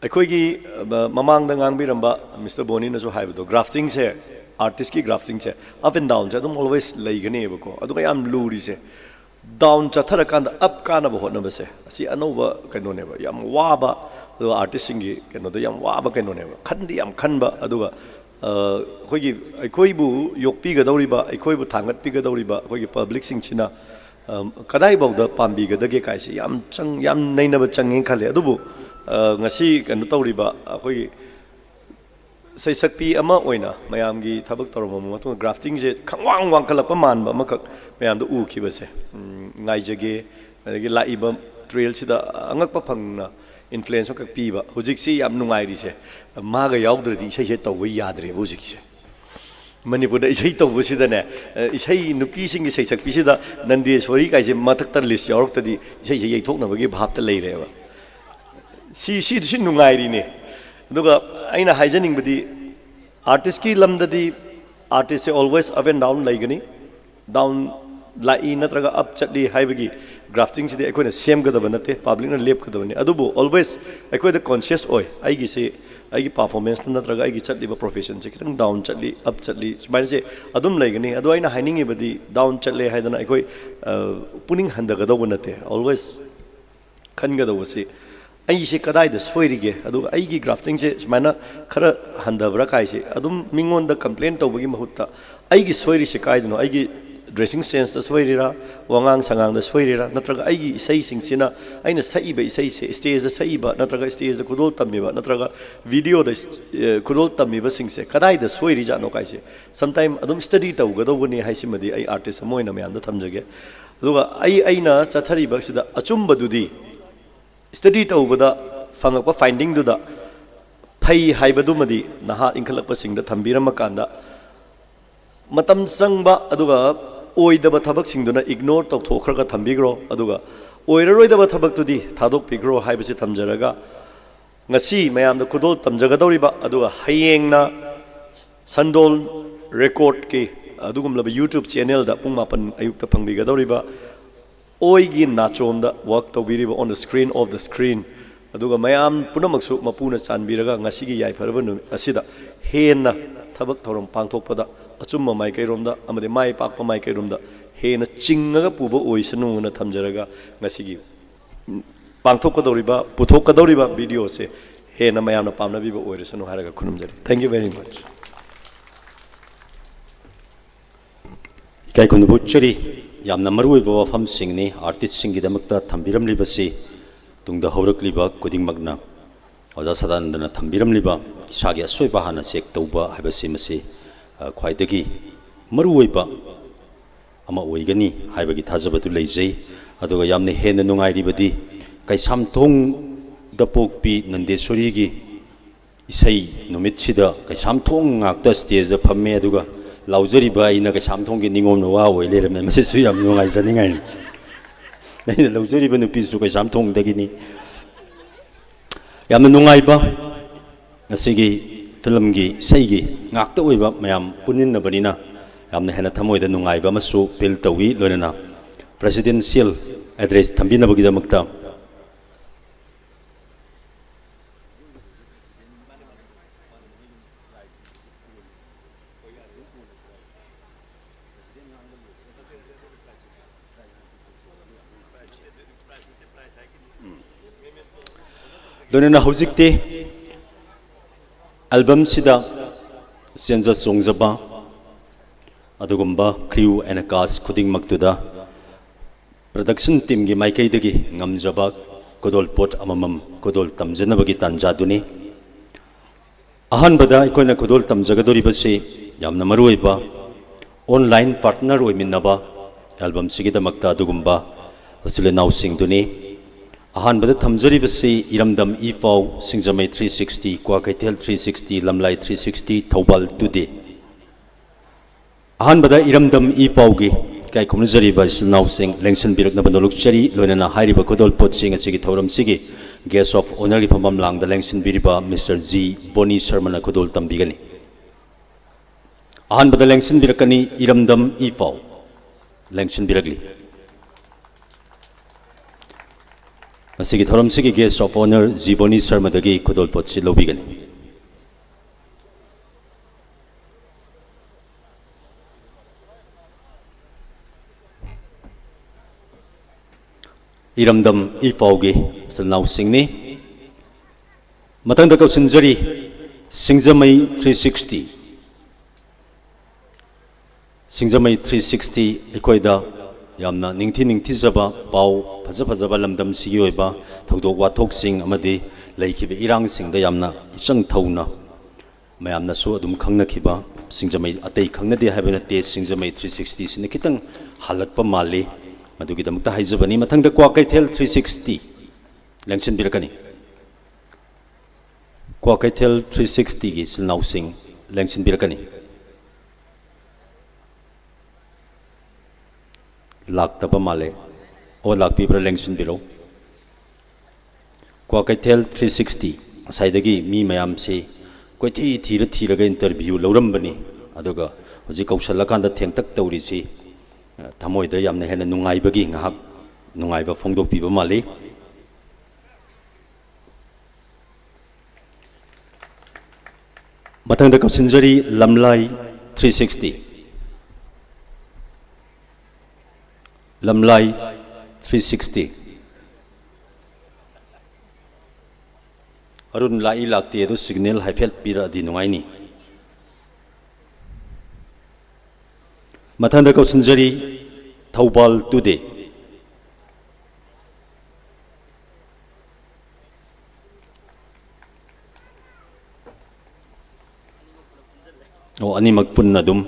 aikoigi mamangda ngangbiramba Mr. Boni nasu haibdo grafting se artist ki grafting se up and down jadum always leigane bako aduga yam luri se down chathara kanda up kana ba hotna base asi anova kaino neba yam waba artist singi kaino da yam waba kaino neba khandi yam khanba aduga khoigi aikoi bu yokpi ga dawriba aikoi bu thangat pi ga dawriba khoigi public sing china kadai bawda pambi ga dage kai si yam chang yam nainaba changeng khale adubu ngasi kaino tawriba khoigi sai sakpi ama oina mayamgi thabak toroma matung grafting je khangwang wang kalapa manba makak mayam da u khibase ngai jage adagi laiba trail sida angakpa phangna influence kak piba hujik si yam nungai ri se maga yaudrdi isai se tawba yadre hujik se manipur da isai tawba sida ne isai nupi sing isai sakpi sida Nandeswari kai je mathak tar list yaurok tadi isai se yai thokna bagi bhap ta leire ba si nungai ri ne aduga aina haijaning badi artist ki lamdadi artist se always up and down laigani down lai natraga up chatli haibagi grafting sidi aikoina sem gadaba nate public na lep gadabani adubu always aikoida conscious oi aigi se aigi performance natraga aigi chatli ba profession se kitang down chatli up chatli smile se adum laigani adu aina hainingi badi down chatle haidana aikoi puning handa gadaba nate always khan gadaba se ai se kadai da soirige adu aigi grafting se smaina khara handabra kai se adum mingon da complain tawbagi mahutta aigi soiri se kai dino aigi dressing sense सोईरीरा वांगांग संगांग सोईरीरा नत्रगा आईगी इसैसिंगसिना आइना सईबा इसैसे स्टेज सईबा नत्रगा स्टेज खुदोल तम्मीबा नत्रगा वीडियो खुदोल तम्मीबा सिंगसे कदाइदा सोईरी जानो काइसे समटाइम अदुम स्टडी तौगदौबनी हाइसिमदि आई आर्टिस्ट अमोइना मयामदा थमजगे अदुगा आइना चथरीबा सिदा अचुम्बदुदी स्टडी तौबदा फंगकपा फाइंडिंग दुदा फई हाइबदुमदि नहा इंखलकपसिंगदा थम्बिरमकांदा मतम संगबा अदुगा ओइदबा थबकसिंगदुना ignore तौथोखरगा थम्बिग्रो अदुगा ओइररोइदबा थबकतुदी थादोकपिग्रो हाइबसि थमजरगा ngasi mayamda kudol tamjagadoriba aduga hayengna sandol record ki adugumlaba youtube channel da pung mapan ayukta phangbigadoriba oigi nachomda work tawbiriba on the screen of the screen aduga mayam punamaksu mapuna chanbiraga ngasi gi yai faraba nu asida henna thabak thorom pangthokpada achumma mai kairomda amade mai pakpa mai kairomda hena chingaga puba oisanu na thamjaraga ngasi gi पांथोकदौरिबा पुथोकदौरिबा वीडियो से हेना मयामना पामनाबिबा ओइरसनु हारगा खुनुमजरी थैंक यू वेरी मच इकाई खुनुबुचरी यामना मरुइबा वफम सिंगनी आर्टिस्ट सिंगीदमक्ता थम्बिरमलिबसी तुंगदा हौरकलिबा कुदिंगमगना ओजा सदानंदना थम्बिरमलिबा इसागी असोइबा हाना चेक तौबा हाइबसी मसी ख्वाइदगी मरुइबा अमा ओइगनी हाइबगी थाजबदु लेजै अदुगा यामना हेना नुंगाइरिबदी कैसामथोंग दपोकपी नंदेश्वरी की इसई नुमितसिदा कैसामथोंग ngakta stage da phamme aduga laujariba ina कैसामथोंग की निंगोम नवा ओइ लेरमे मसे सु याम नुंगाइ जनिंगाइ नै laujariba nupi su कैसामथोंग दगिनी यामना नुंगाइबा ngasigi film gi sei gi ngakta oiba mayam punin na banina yamna hena thamoida nungaiba masu pil tawi loinana presidential address thambina bagidamakta लोनेना हौजिकते एल्बम सिदा सेंजा सोंगजबा अदुगुम्बा क्रू एंड कास्ट खुदिंग मक्तुदा प्रोडक्शन टीम की माइकैदगी ngamjaba kodol pot amamam kodol tamjanabagi tanjaduni ahanbada ikoina kodol tamjagadoribasi yamna maruiba online partner oiminaba album sigidamakta adugumba asule now singduni ahanbada thamjaribasi iramdam ifau singjamai 360 kwakaitel 360 lamlai 360 thobal tude ahanbada iramdam ifaugi kai kumnjariba now sing lengson birakna banoluk chari loinana hairiba kodol pot sing achigi thoram sigi guest of honor gi phamam langda lengson biriba Mr. G Boni Sharma na kodol tambigani ahanbada lengson birakani iramdam ifau lengson birakli asigi thoram sigi guest of honor G Boni Sharma dagi kodol pot si lobigani iramdam ifaugi salnau singni matangda kausinjari singjamai 360 singjamai 360 ikoida yamna ningthi jaba pau phajaba lamdam sigi oiba thodok wathok sing amadi leikibe irang singda yamna ichang thauna mayamna so adum khangna khiba singjamai atei khangnade habena te singjamai 360 sine kitang halakpa mali madugi damukta haijabani mathangda kwakaitel 360 lengsin birakani kwakaitel 360 gi silnau sing lengsin birakani laktaba male o lakpi bra lengsin biro kwakaitel 360 asaidagi mi mayam se koithi thira ga interview lorambani aduga hoji kausalakanda thengtak tawri si thamoida yamna hena nungaibagi ngahak nungaiba phongdok piba mali mathangda kapsinjari lamlai 360 lamlai 360 arun lai lakte do signal haifel pira di nungaini ꯃꯊꯪꯗ ꯀꯧꯁꯤꯟꯖꯔꯤ ꯊꯧꯕꯥꯜ ꯇꯨꯗꯦ ꯑꯅꯤꯃꯛ ꯄꯨꯟꯅ ꯑꯗꯨꯝ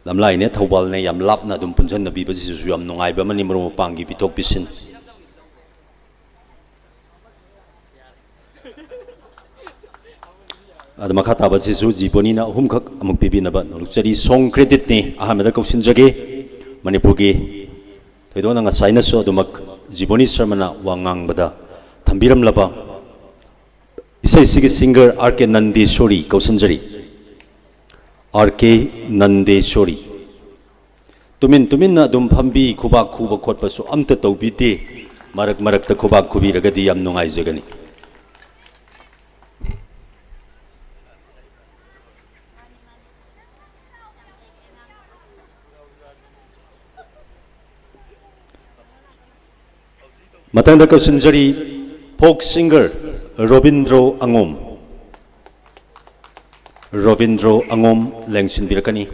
ꯂꯝꯂꯥꯏꯅꯦ ꯊꯧꯕꯥꯜꯅꯦ ꯌꯥꯝ ꯂꯥꯞꯅ ꯑꯗꯨꯝ ꯄꯨꯟꯁꯤꯟꯅꯕꯤꯕꯁꯤꯁꯨ ꯌꯥꯝ ꯅꯨꯡꯉꯥꯏꯕ ꯑꯃꯅꯤ ꯃꯔꯨꯞ ꯃꯄꯥꯡꯒꯤ ꯄꯤꯊꯣꯛ ꯄꯤꯁꯤꯟ ꯑꯗ ꯃꯈꯥ ꯇꯥꯕꯁꯤꯁꯨ ꯖꯤꯕꯣꯅꯤꯅ ꯑꯍꯨꯝꯈꯛ ꯑꯃꯨꯛ ꯄꯤꯕꯤꯅꯕ ꯅꯣꯂꯨꯛꯆꯔꯤ ꯁꯣꯡ ꯀ꯭ꯔꯦꯗꯤꯠꯅꯤ ꯑꯍꯥꯟꯕꯗ ꯀꯧꯁꯤꯟꯖꯒꯦ ꯃꯅꯤꯄꯨꯔꯒꯤ ꯊꯣꯏꯗꯣꯛꯅ ꯉꯁꯥꯏꯅꯁꯨ ꯑꯗꯨꯃꯛ ꯖꯤꯕꯣꯅꯤ ꯁꯔꯃꯅ ꯋꯥ ꯉꯥꯡꯕꯗ ꯊꯝꯕꯤꯔꯝꯂꯕ ꯏꯁꯩꯁꯤꯒꯤ ꯁꯤꯡꯒꯔ ꯑꯥꯔ ꯀꯦ ꯅꯟꯗꯦꯁꯣꯔꯤ ꯀꯧꯁꯤꯟꯖꯔꯤ आर के नंदेश्वरी तुमिन तुमिन अदुम फंबी खुबा खुब खोटपसु अमत तौबीते मरक मरकत खुबा खुबीरगदी याम नुंगाइजगनी मतंग कौशंजरी फोक सिंगर रोबिंद्रो अंगोम रोबिंद्रो अंगोम लेंगसिन बिरकनी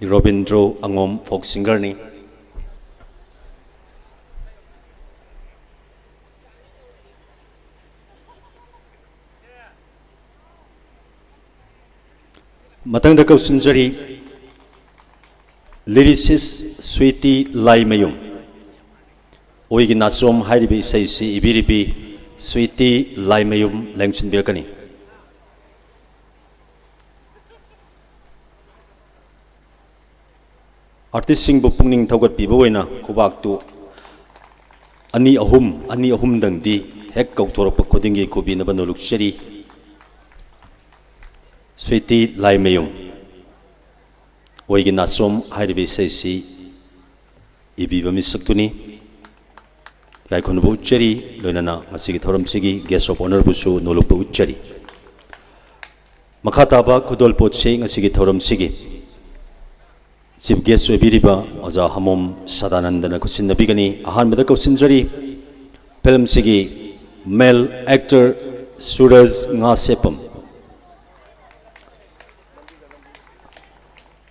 रोबिंद्रो अंगोम फोक सिंगर ने मतंग कौशंजरी लिरिसिस स्वीटी लाइमयुम ओइगी नासोम हाइरिबी सैसी इबिरिबी स्वीटी लाइमयुम लेंगसिन बिरकनी आर्टिस्ट सिंह पुंगनिंग थौगत पीबो ओइना खुबाकतु अनि अहुम दंगदी हेक कौथोरप खुदिंगी खुबीनबा नोलुक्चरी स्वीटी लाइमयुम ओइगी नासोम हाइरिबी सैसी इबीबा मिसक्तुनी गायखुनबु उच्चरी लोइनाना ngasi थौरमसिगी गेस्ट ऑफ ऑनर बुसु नोलुप उच्चरी मखाताबा खुदोल पोतसे ngasi थौरमसिगी चीफ गेस्ट ओबिरिबा अजा हमोम सदानंदन खुसिनबिगनी अहानबदा कौसिनजरी फिल्म सिगी मेल एक्टर सूरज ngaसेपम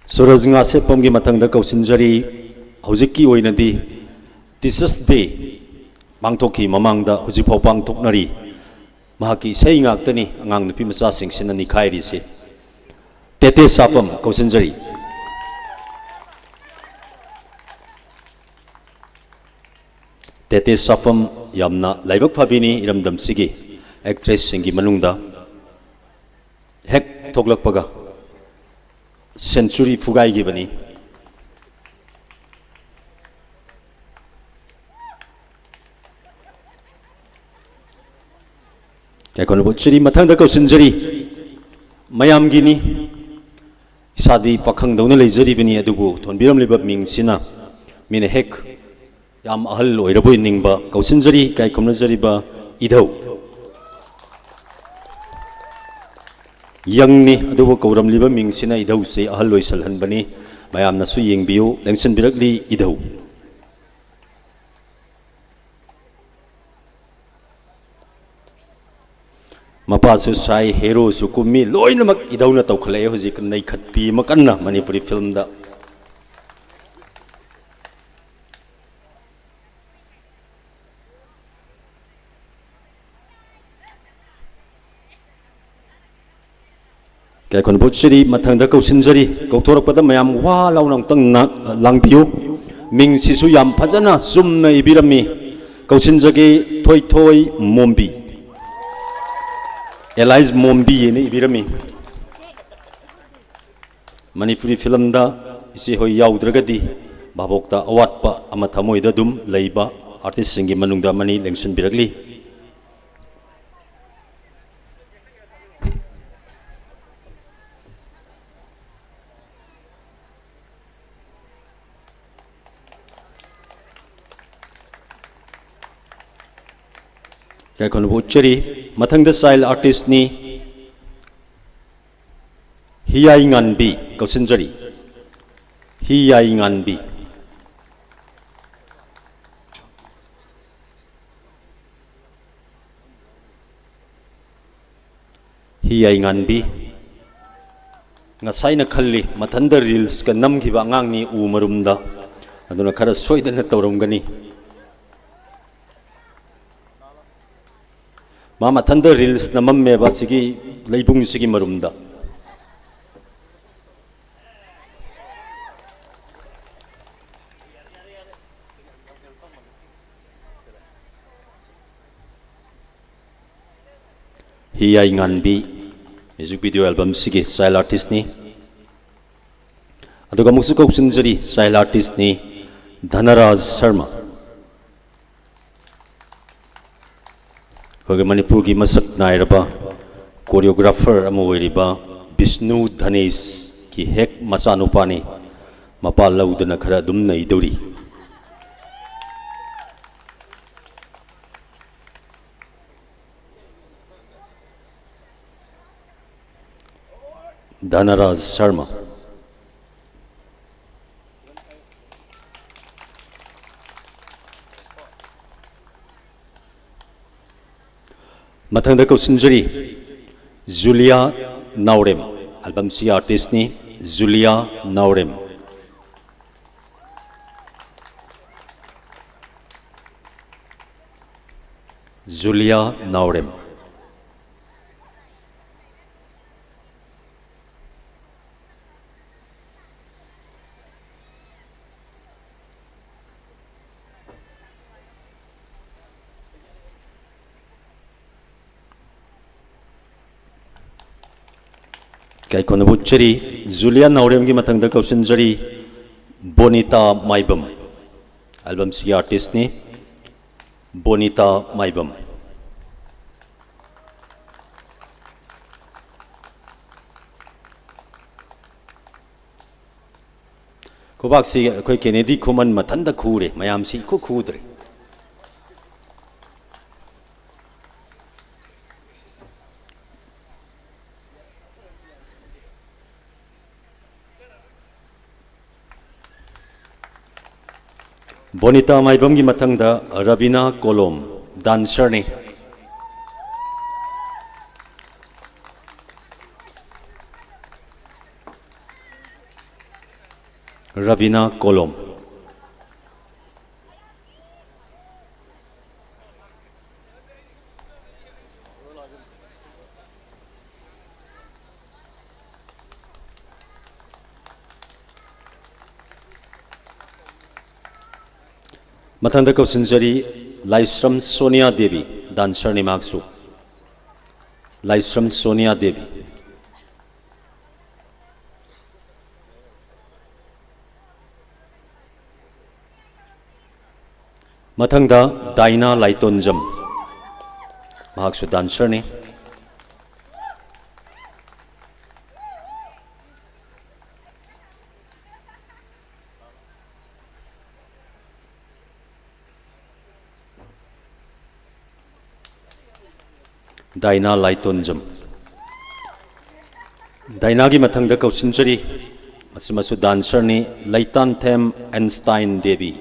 सूरज ngaसेपम की मथंगदा कौसिनजरी हौजिकी ओइनदी टीचर्स डे पांथोकी ममांगदा हुजिफाव पांथोकनरी महाकी सही ngaktani angang nupi macha singsin ani khairi se tete sapam कौसिनजरी तेते सफम यामना लाइबक फाबिनी इरमदम सिगी एक्ट्रेस सिंगी मनुंगदा हेक थोकलकपगा सेंचुरी फुगाई बनी कैकोन बुचरी मथंग कौसिनजरी मयामगिनी इसादी पाखंग दौना लेजरीबनी अदुबु थोनबिरमलिबा मिंगसिना मिने हेक याम अहल ओइरबोय निंगबा कौसिनजरी काय कमनजरीबा इधौ यंगनी अदुबु कौरमलिबा मिंगसिना इधौ से अहल ओइसलहनबनी मयामनसु येंगबियु लेंसन बिरकली इधौ मपासु साई हेरो सु कुमी लोइनमक इधौना तौखले हुजिक नैखत्पी मकन्ना मणिपुरी फिल्म दा कैकोन बुचरी मथंग कौसिनजरी कौथोरपद मयाम वा लाउनंग तंग लांगबियु मिंग सिसु याम फजना सुमना इबिरमी कौसिनजगे थोय थोय मोम्बी एलाइज मोम्बी ने इबिरमी मणिपुरी फिल्म दा इसे होय याउद्रगदी भाबोक्ता अवाटपा अमा थमोइदा दुम लैबा आर्टिस्ट सिंगी मनुंगदा मनी लेंसन बिरगली कैकोन बुचरी मथंग चाइल्ड आर्टिस्ट नि हियाई nganbi कौसिनजरी Hiyai nganbi hi ai ngan bi nga sai na khalli mathanda reels ka nam ki ba ngang ni u marum da aduna khara soida na tawram gani ma mathanda reels na mam me ba sigi leibung sigi marum da hi ai ngan bi music video album sigi style artist ni aduga muksu ko sinjari style artist ni Dhanaraj Sharma koge Manipur gi masak nairaba choreographer amu oiriba Vishnu Dhanesh ki hek machanupani mapa lauduna khara dum nei dori Dhanaraj Sharma mathangda ko sinjari Julia Naurem album si artist ni Julia Naurem Julia Naurem kai kona buchari Julia Naurem gi mathangda kausin jari Bonita Maibam album si artist ni Bonita Maibam kobak si koi Kennedy Kuman mathanda khure mayam si ku khudre Bonita Maibam gi mathangda Ravina Kolom dancer ni Ravina Kolom mathangda kausin jari Laisram Sonia Devi dancer ni maksu Laisram Sonia Devi mathangda Daina Laitonjam mahaksu dancer ni Daina Laitonjam Daina gi mathangda kausin jari asimasu dancer ni Laitan Them Einstein Devi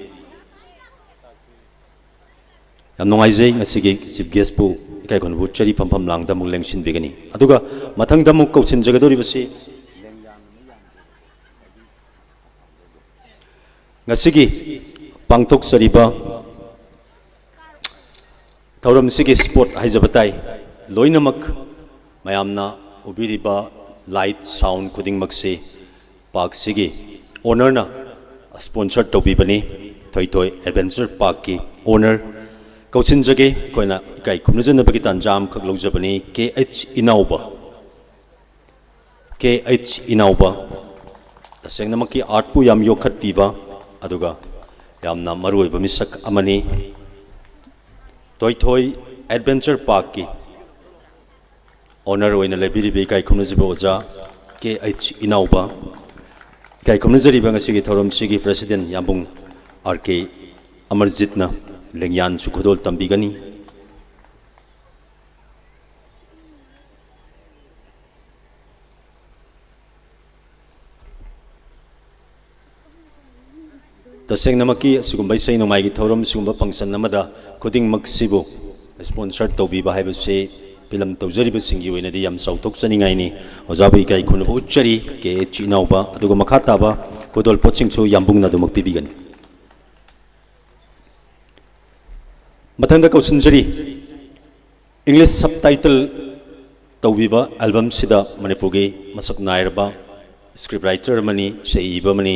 yam nongai jai ngasigi chief guest pu kai kon bu chari pham langda muk lengsin begani aduga mathangda muk kausin jagadori basi ngasigi pangtok sariba thauram sigi sport haijabatai loinamak mayamna ubiriba light sound kuding maksi park sigi owner na sponsor tobi bani thoi adventure park ki owner kausin jage koina kai khumnajan bagi tanjam khak logjabani KH Inauba taseng namaki art pu yam yokhat piba aduga yamna maroi ba misak amani thoi adventure park ki owner oina lebiri be kai khumnajiba oja KH Inauba kai khumnajari ba ngasigi thorom sigi president yambung RK Amarjitna lengyan sukhodol tambigani taseng namaki sugumbai sei nomai gi thorom sugumba function namada khuding maksibu sponsor tobi ba haibase film तौजरीबसिंगी ओइनदी याम सौथोकचनिंगाइनी ओजाबु इकाई खुनबु उच्चरी के चिनाउबा अदुगा मखा ताबा कोदोल पोचिंगसु यामबुंगना दुमक पिबिगनि मथंग कौसनजरी इंग्लिश सबटाइटल तौबीबा एल्बम सिदा मणिपुरगी मसक नायरबा स्क्रिप्ट राइटर मनी सेईबा मनी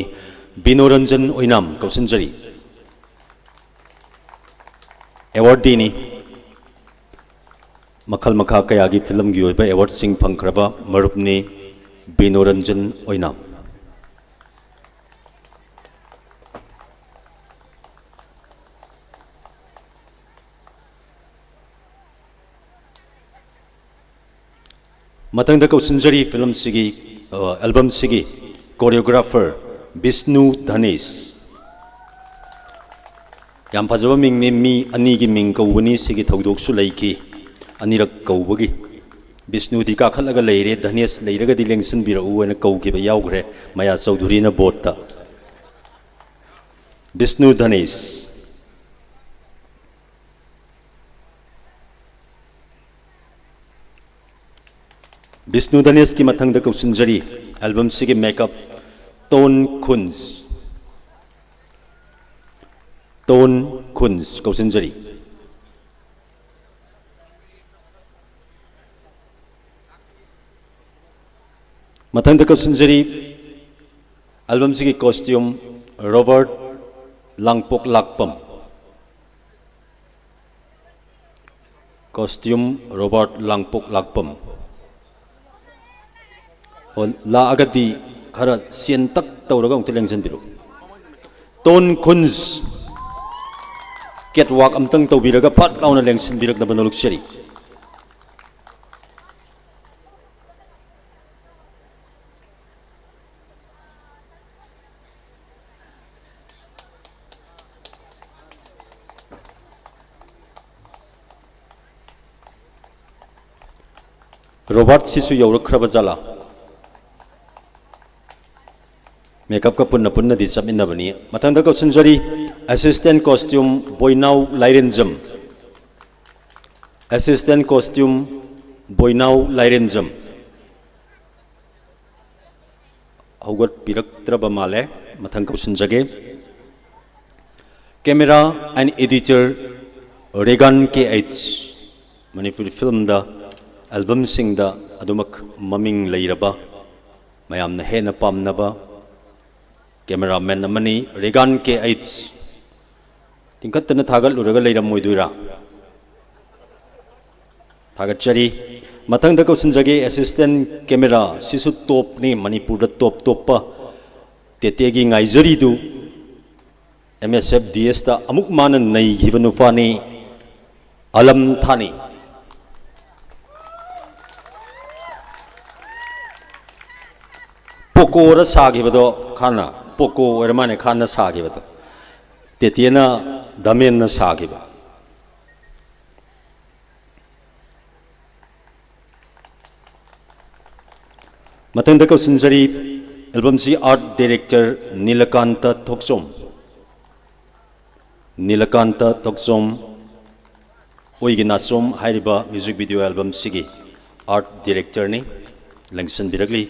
बिनोरंजन ओइनाम कौसनजरी एवार्डीनी मखल मखा कयागी फिल्म की ओइबा एवार्ड सिंह फंखरबा मरुपनी बिनोरंजन ओइनाम मतंग कौसनजरी फिल्म सिगी एल्बम सिगी कोरियोग्राफर विष्णु धनेश याम फजबा मिंगने मी अनी की मिंग कौबनी सिगी थौदोकसु लैकी अनिरक कौबगी विष्णु दी काखलगा लेरे धनेश लेरगदी लेंसन बिरउ एना कौगिबा यावग्रे मया चौधुरी ना बोर्ड विष्णु धनेश विष्णु धनेश की मथंग कौसनजरी एल्बम सिगी मेकअप टोन खुन्स कौसनजरी मथंग कौसनजरी एल्बम सिगी costume Robert Langpok Lakpam costume Robert Langpok Lakpam ला अगदी खरा सेंतक तौरगा उंत लेंसन बिरो टोन खुन्स कैटवॉक अमतंग तौबिरगा फट लाउना लेंसन बिरक दबन लुक्सरी रॉबर्ट सिसु यौरखरबा जाला मेकअप का पुन्ना पुन्ना दी चमिन्नबनी मथंग कौसनजरी assistant costume Boinao Lairenjam assistant costume Boinao Lairenjam हौगत पिरक्त्रबा माले मथंग कौसनजगे camera and editor Regan K H Manipuri film दा एल्बम सिंग दा अदुमक ममिंग लैरबा मयामना हेना पामनबा कैमरामैन अमनी रेगन के एच तिंखतना थागलुरगा लैरमोइदुरा थागचरी मथंग कौसनजगे असिस्टेंट कैमरा सिसु टॉपनी मणिपुर टॉप तेतेगी गाइजरीदु MSF DS दा अमुक मान नैगिबा नुफानी अलम थानी पोकोरा सागिबदो खाना पोको ओरमाने खाना सागिबदो तेतेना दमेन सागिबा मथंग कौसनजरी एल्बम सी आर्ट डायरेक्टर नीलकांत थोक्सोम ओइगी नासोम हाइरिबा म्यूजिक वीडियो एल्बम सिगी आर्ट डायरेक्टर ने लंगसन बिरगली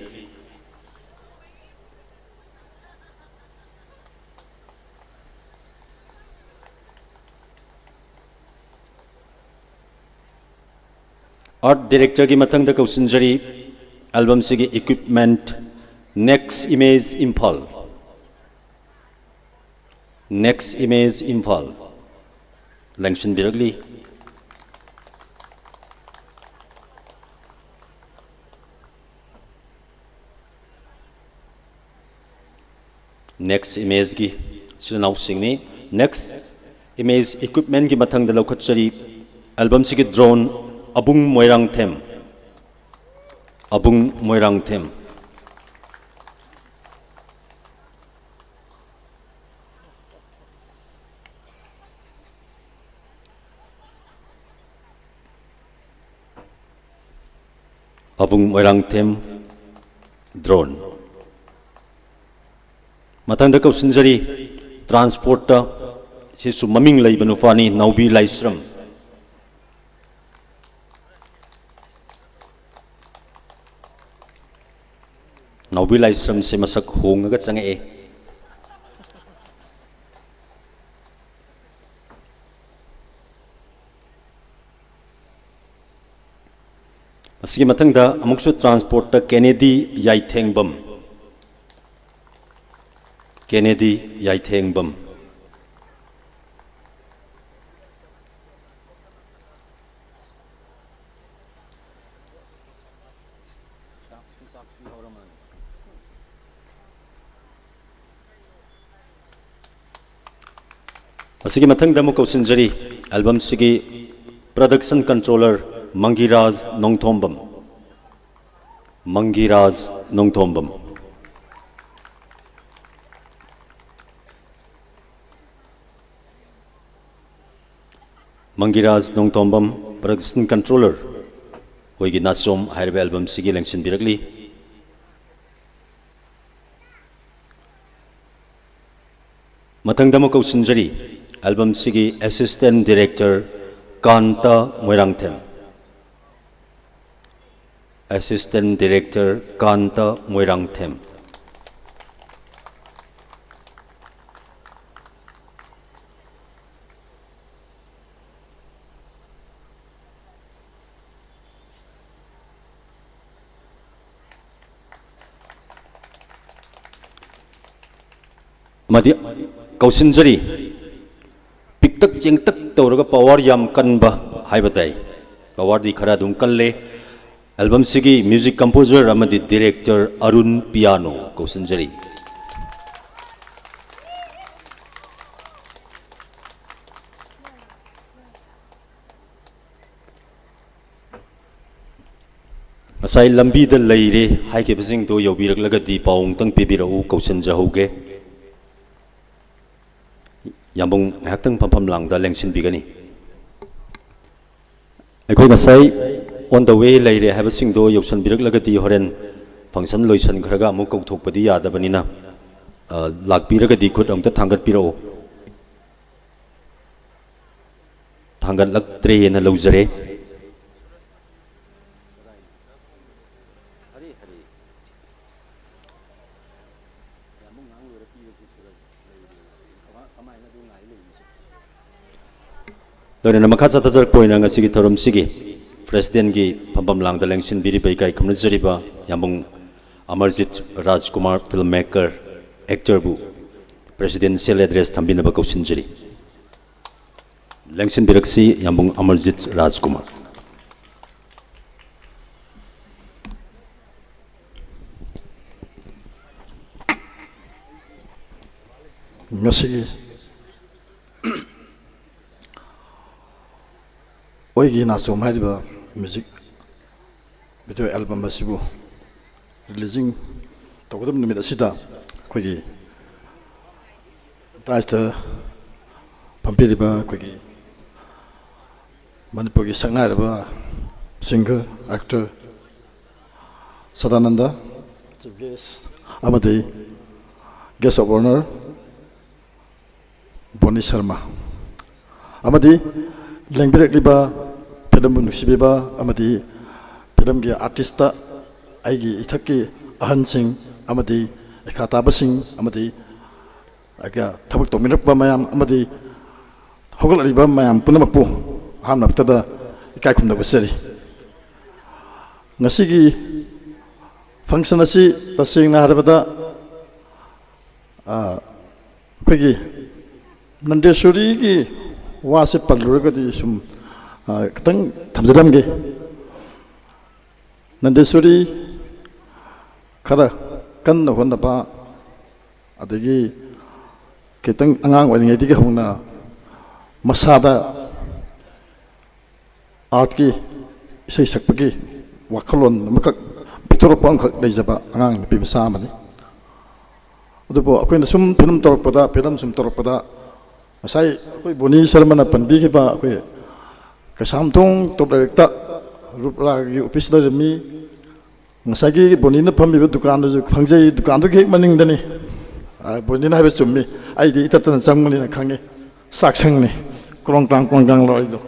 आर्ट डायरेक्टर की मथंग कौसनजरी एल्बम सिगी इक्विपमेंट नेक्स्ट इमेज इम्फाल लंगसन बिरगली नेक्स्ट इमेज की सुनाउ सिंगनी नेक्स्ट इमेज इक्विपमेंट की मथंग लौखचरी एल्बम सिगी drone Abung Moirangthem Abung Moirangthem drone मथंग कौसनजरी ट्रांसपोर्ट सिसु ममिंग लैबा नुफानी नौबी Laishram Naubi Laisram se masak hongaga changae asigi mathangda amuksu transport ta Kennedy Yaithengbam asigi mathangda mu kausinjari album sigi production controller Mangiraj Nongthombam production controller hoigi nasom hairbe album sigi lengsin birakli mathangda mu kausinjari album sigi assistant director Kanta Moirangthem madi kausinjari piktak jengtak tawraga power yam kanba haibatai power di khara dum kalle album sigi music composer amadi director Arun Piano kausinjari asai lambi da leire haike basing to yobirak lagadi paung tang pibirau kausinja hoge yambung haktang pampam langda lengsin bigani aikoi ngasai on the way leire habasing do yopsan birak lagati horen function loisan khraga amu kauthokpadi yadabanina lakpiragadi khut amta thangat pirao thangat laktre na lojare Dona makha chatajak poina ngasigi thorom sigi president gi pampam langda lengsin biri bai kai kamna jariba yamung Amarjit Rajkumar filmmaker actor bu presidential address thambina ba kausinjari lengsin biraksi yamung Amarjit Rajkumar ngasigi oigi nasom haiba music video album asibu releasing tokdam numit asida koigi taista pampiriba koigi manipuri sangaraba singer actor Sadananda chief guest amadi guest of honor Boni Sharma amadi lengbirak liba film nusibiba amadi film gi artista aigi ithaki ahan sing amadi ekhataba sing amadi aga thabak tominakba mayam amadi hogol liba mayam punamapu hamna tada ikai khumna busari ngasigi function asi pasing na harabada koigi Nandeshwari gi wase paluragadi sum katang thamjaramge Nandeshwari khara kanna honnaba adagi kitang angang oringai dige hongna masada art ki isai sakpagi wakhalon makak pitorpang khak leijaba angang pi masa mani adubo akoina sum film torpada film sum torpada asai koi Boni Sharma na panbi ke ba koi kasamtong top director rupra gi office da mi ngasagi Boni na phambi ba dukan du phangjai dukan du ge maning dani Boni na ba chummi ai di itatan sangmani na khange saksang ni krong klang loi do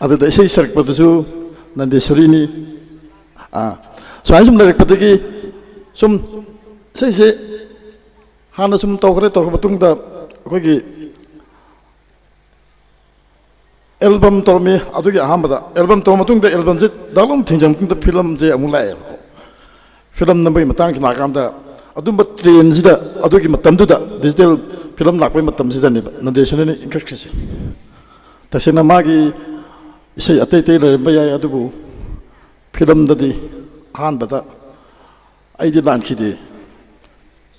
adu da sei sark padu su Nandeshwari ni so ai sum direct padagi ꯁꯨꯝ ꯏꯁꯩꯁꯦ ꯍꯥꯟꯅ ꯁꯨꯝ ꯇꯧꯈ꯭ꯔꯦ ꯇꯧꯈ꯭ꯔ ꯃꯇꯨꯡꯗ ꯑꯩꯈꯣꯏꯒꯤ ꯑꯦꯜꯕꯝ ꯇꯧꯔꯝꯃꯤ ꯑꯗꯨꯒꯤ ꯑꯍꯥꯟꯕꯗ ꯑꯦꯜꯕꯝ ꯇꯧꯔ ꯃꯇꯨꯡꯗ ꯑꯦꯜꯕꯝꯁꯦ ꯗꯥꯎꯟꯂꯣꯡ ꯊꯤꯡꯖ ꯃꯇꯨꯡꯗ ꯐꯤꯂꯝꯁꯦ ꯑꯃꯨꯛ ꯂꯥꯛꯑꯦꯕꯀꯣ ꯐꯤꯂꯝ ꯅꯝꯕꯒꯤ ꯃꯇꯥꯡꯁꯤ ꯂꯥꯛꯀꯥꯟꯗ ꯑꯗꯨꯝꯕ ꯇ꯭ꯔꯦꯟꯁꯤꯗ ꯑꯗꯨꯒꯤ ꯃꯇꯝꯗꯨꯗ ꯗꯤꯖꯤꯇꯦꯜ ꯐꯤꯂꯝ ꯂꯥꯛꯄꯒꯤ ꯃꯇꯝꯁꯤꯗꯅꯦꯕ ꯅꯟꯗꯦꯁꯣꯔꯤꯅ ꯏꯟꯈꯠꯈ꯭ꯔꯤꯁꯦ ꯇꯁꯦꯡꯅ ꯃꯥꯒꯤ ꯏꯁꯩ ꯑꯇꯩ ꯑꯇꯩ ꯂꯩꯔꯝꯕ ꯌꯥꯏ ꯑꯗꯨꯕꯨ ꯐꯤꯂꯝꯗꯗꯤ ꯑꯍꯥꯟꯕꯗ ꯑꯩꯗꯤ ꯂꯥꯟꯈꯤꯗꯦ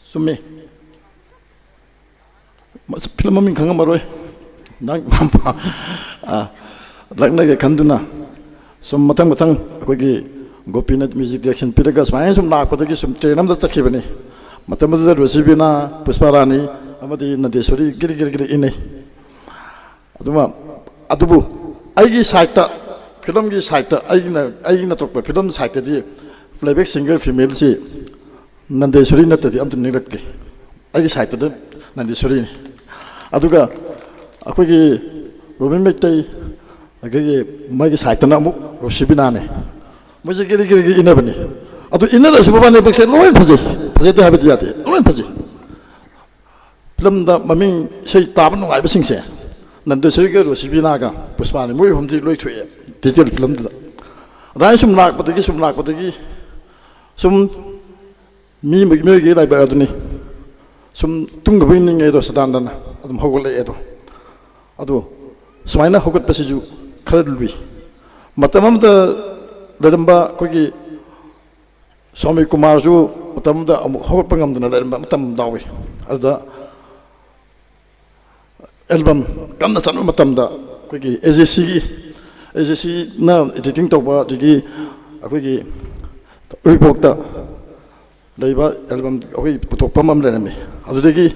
ꯆꯨꯝꯃꯤ ꯐꯤꯂꯝ ꯃꯃꯤꯡ ꯈꯪꯉꯝꯃꯔꯣꯏ ꯅꯪ ꯂꯛꯅꯒꯦ ꯈꯟꯗꯨꯅ ꯁꯨꯝ ꯃꯊꯪ ꯃꯊꯪ ꯑꯩꯈꯣꯏꯒꯤ ꯒꯣꯄꯤꯅ ꯃ꯭ꯌꯨꯖꯤꯛ ꯗꯤꯔꯦꯛꯁꯟ ꯄꯤꯔꯒ ꯁꯨꯃꯥꯏꯅ ꯁꯨꯝ ꯂꯥꯛꯄꯗꯒꯤ ꯁꯨꯝ ꯇ꯭ꯔꯦꯟ ꯑꯃꯗ ꯆꯠꯈꯤꯕꯅꯤ ꯃꯇꯝ ꯑꯗꯨꯗ ꯔꯣꯁꯤꯕꯤꯅꯥ ꯄꯨꯁꯄꯥꯔꯥꯅꯤ ꯑꯃꯗꯤ ꯅꯟꯗꯦꯁꯣꯔꯤ ꯒꯤꯔꯤ ꯒꯤꯔꯤ ꯒꯤꯔꯤ ꯏꯟꯅꯩ ꯑꯗꯨꯕꯨ ꯑꯩꯒꯤ ꯁꯥꯏꯠꯇ ꯐꯤꯂꯝꯒꯤ ꯁꯥꯏꯠꯇ ꯑꯩꯒꯤꯅ ꯇꯧꯔꯛꯄ ꯐꯤꯂꯝ ꯁꯥꯏꯠꯇꯗꯤ ꯄ꯭ꯂꯦꯕꯦꯛ ꯁꯤꯡꯒꯔ ꯐꯤꯃꯦꯜꯁꯤ ꯅꯟꯗꯦꯁꯣꯔꯤ ꯅꯠꯇ꯭ꯔꯗꯤ ꯑꯝꯇ ꯅꯤꯡꯂꯛꯇꯦ ꯑꯩꯒꯤ ꯁꯥꯏꯠꯇꯗ ꯅꯟꯗꯦꯁꯣꯔꯤꯅꯤ ꯑꯗꯨꯒ ꯑꯩꯈꯣꯏꯒꯤ ꯔꯣꯕꯤꯟ ꯃꯩꯇꯩ ꯑꯩꯈꯣꯏꯒꯤ ꯃꯥꯒꯤ ꯁꯥꯏꯠꯇꯅ ꯑꯃꯨꯛ ꯔꯣꯁꯤꯕꯤꯅꯥꯅꯦ ꯃꯣꯏꯁꯦ ꯒꯤꯔꯤ ꯒꯤꯔꯤ ꯏꯟꯅꯕꯅꯤ ꯑꯗꯨ ꯏꯟꯅꯔꯁꯨ ꯃꯕꯥꯅꯤꯃꯛꯁꯦ ꯂꯣꯏ ꯐꯖꯩ ꯐꯖꯗꯦ ꯍꯥꯏꯕꯗꯤ ꯌꯥꯗꯦ ꯂꯣꯏ ꯐꯖꯩ ꯐꯤꯂꯝꯗ ꯃꯃꯤꯡ ꯏꯁꯩ ꯇꯥꯕ ꯅꯨꯡꯉꯥꯏꯕꯁꯤꯡꯁꯦ ꯅꯟꯗꯦꯁꯣꯔꯤꯒ ꯔꯣꯁꯤꯕꯤꯅꯥꯒ ꯄꯨꯁꯄꯥꯅꯤ ꯃꯣꯏ ꯑꯍꯨꯝꯗꯤ ꯂꯣꯏ ꯊꯣꯛꯑꯦ ꯗꯤꯖꯤꯇꯦꯜ ꯐꯤꯂꯝꯗꯨꯗ ꯑꯗꯨꯃꯥꯏꯅ ꯁꯨꯝ ꯂꯥꯛꯄꯗꯒꯤ ꯁꯨꯝ ꯃꯤꯑꯣꯏꯒꯤ ꯂꯥꯏꯕꯛ ꯑꯗꯨꯅꯤ ꯁꯨꯝ ꯇꯨꯡꯒꯕꯩ ꯅꯤꯡꯉꯦꯗꯣ ꯁꯗꯥꯟꯗꯅ ꯑꯗꯨꯝ ꯍꯧꯒꯠꯂꯛꯑꯦꯗꯣ ꯑꯗꯣ ꯁꯨꯃꯥꯏꯅ ꯍꯧꯒꯠꯄꯁꯤꯁꯨ ꯈꯔ ꯂꯨꯏ ꯃꯇꯝ ꯑꯃꯗ ꯂꯩꯔꯝꯕ ꯑꯩꯈꯣꯏꯒꯤ ꯁ꯭ꯋꯥꯃꯤ ꯀꯨꯃꯥꯔꯁꯨ ꯃꯇꯝ ꯑꯃꯗ ꯑꯃꯨꯛ ꯍꯧꯒꯠꯄ ꯉꯝꯗꯅ ꯂꯩꯔꯝꯕ ꯃꯇꯝ ꯌꯥꯎꯏ ꯑꯗꯨꯗ ꯑꯦꯜꯕꯝ ꯀꯟꯅ ꯆꯠꯄ ꯃꯇꯝꯗ ꯑꯩꯈꯣꯏꯒꯤ ꯑꯦꯖꯦꯁꯤꯅ ꯏꯗꯤꯇꯤꯡ ꯇꯧꯕ ꯑꯗꯒꯤ ꯑꯩꯈꯣꯏꯒꯤ ꯎꯔꯤꯄꯣꯛꯇ ꯂꯩꯕ ꯑꯦꯜꯕꯝ ꯑꯩꯈꯣꯏ ꯄꯨꯊꯣꯛꯐꯝ ꯑꯃ ꯂꯩꯔꯝꯃꯤ ꯑꯗꯨꯗꯒꯤ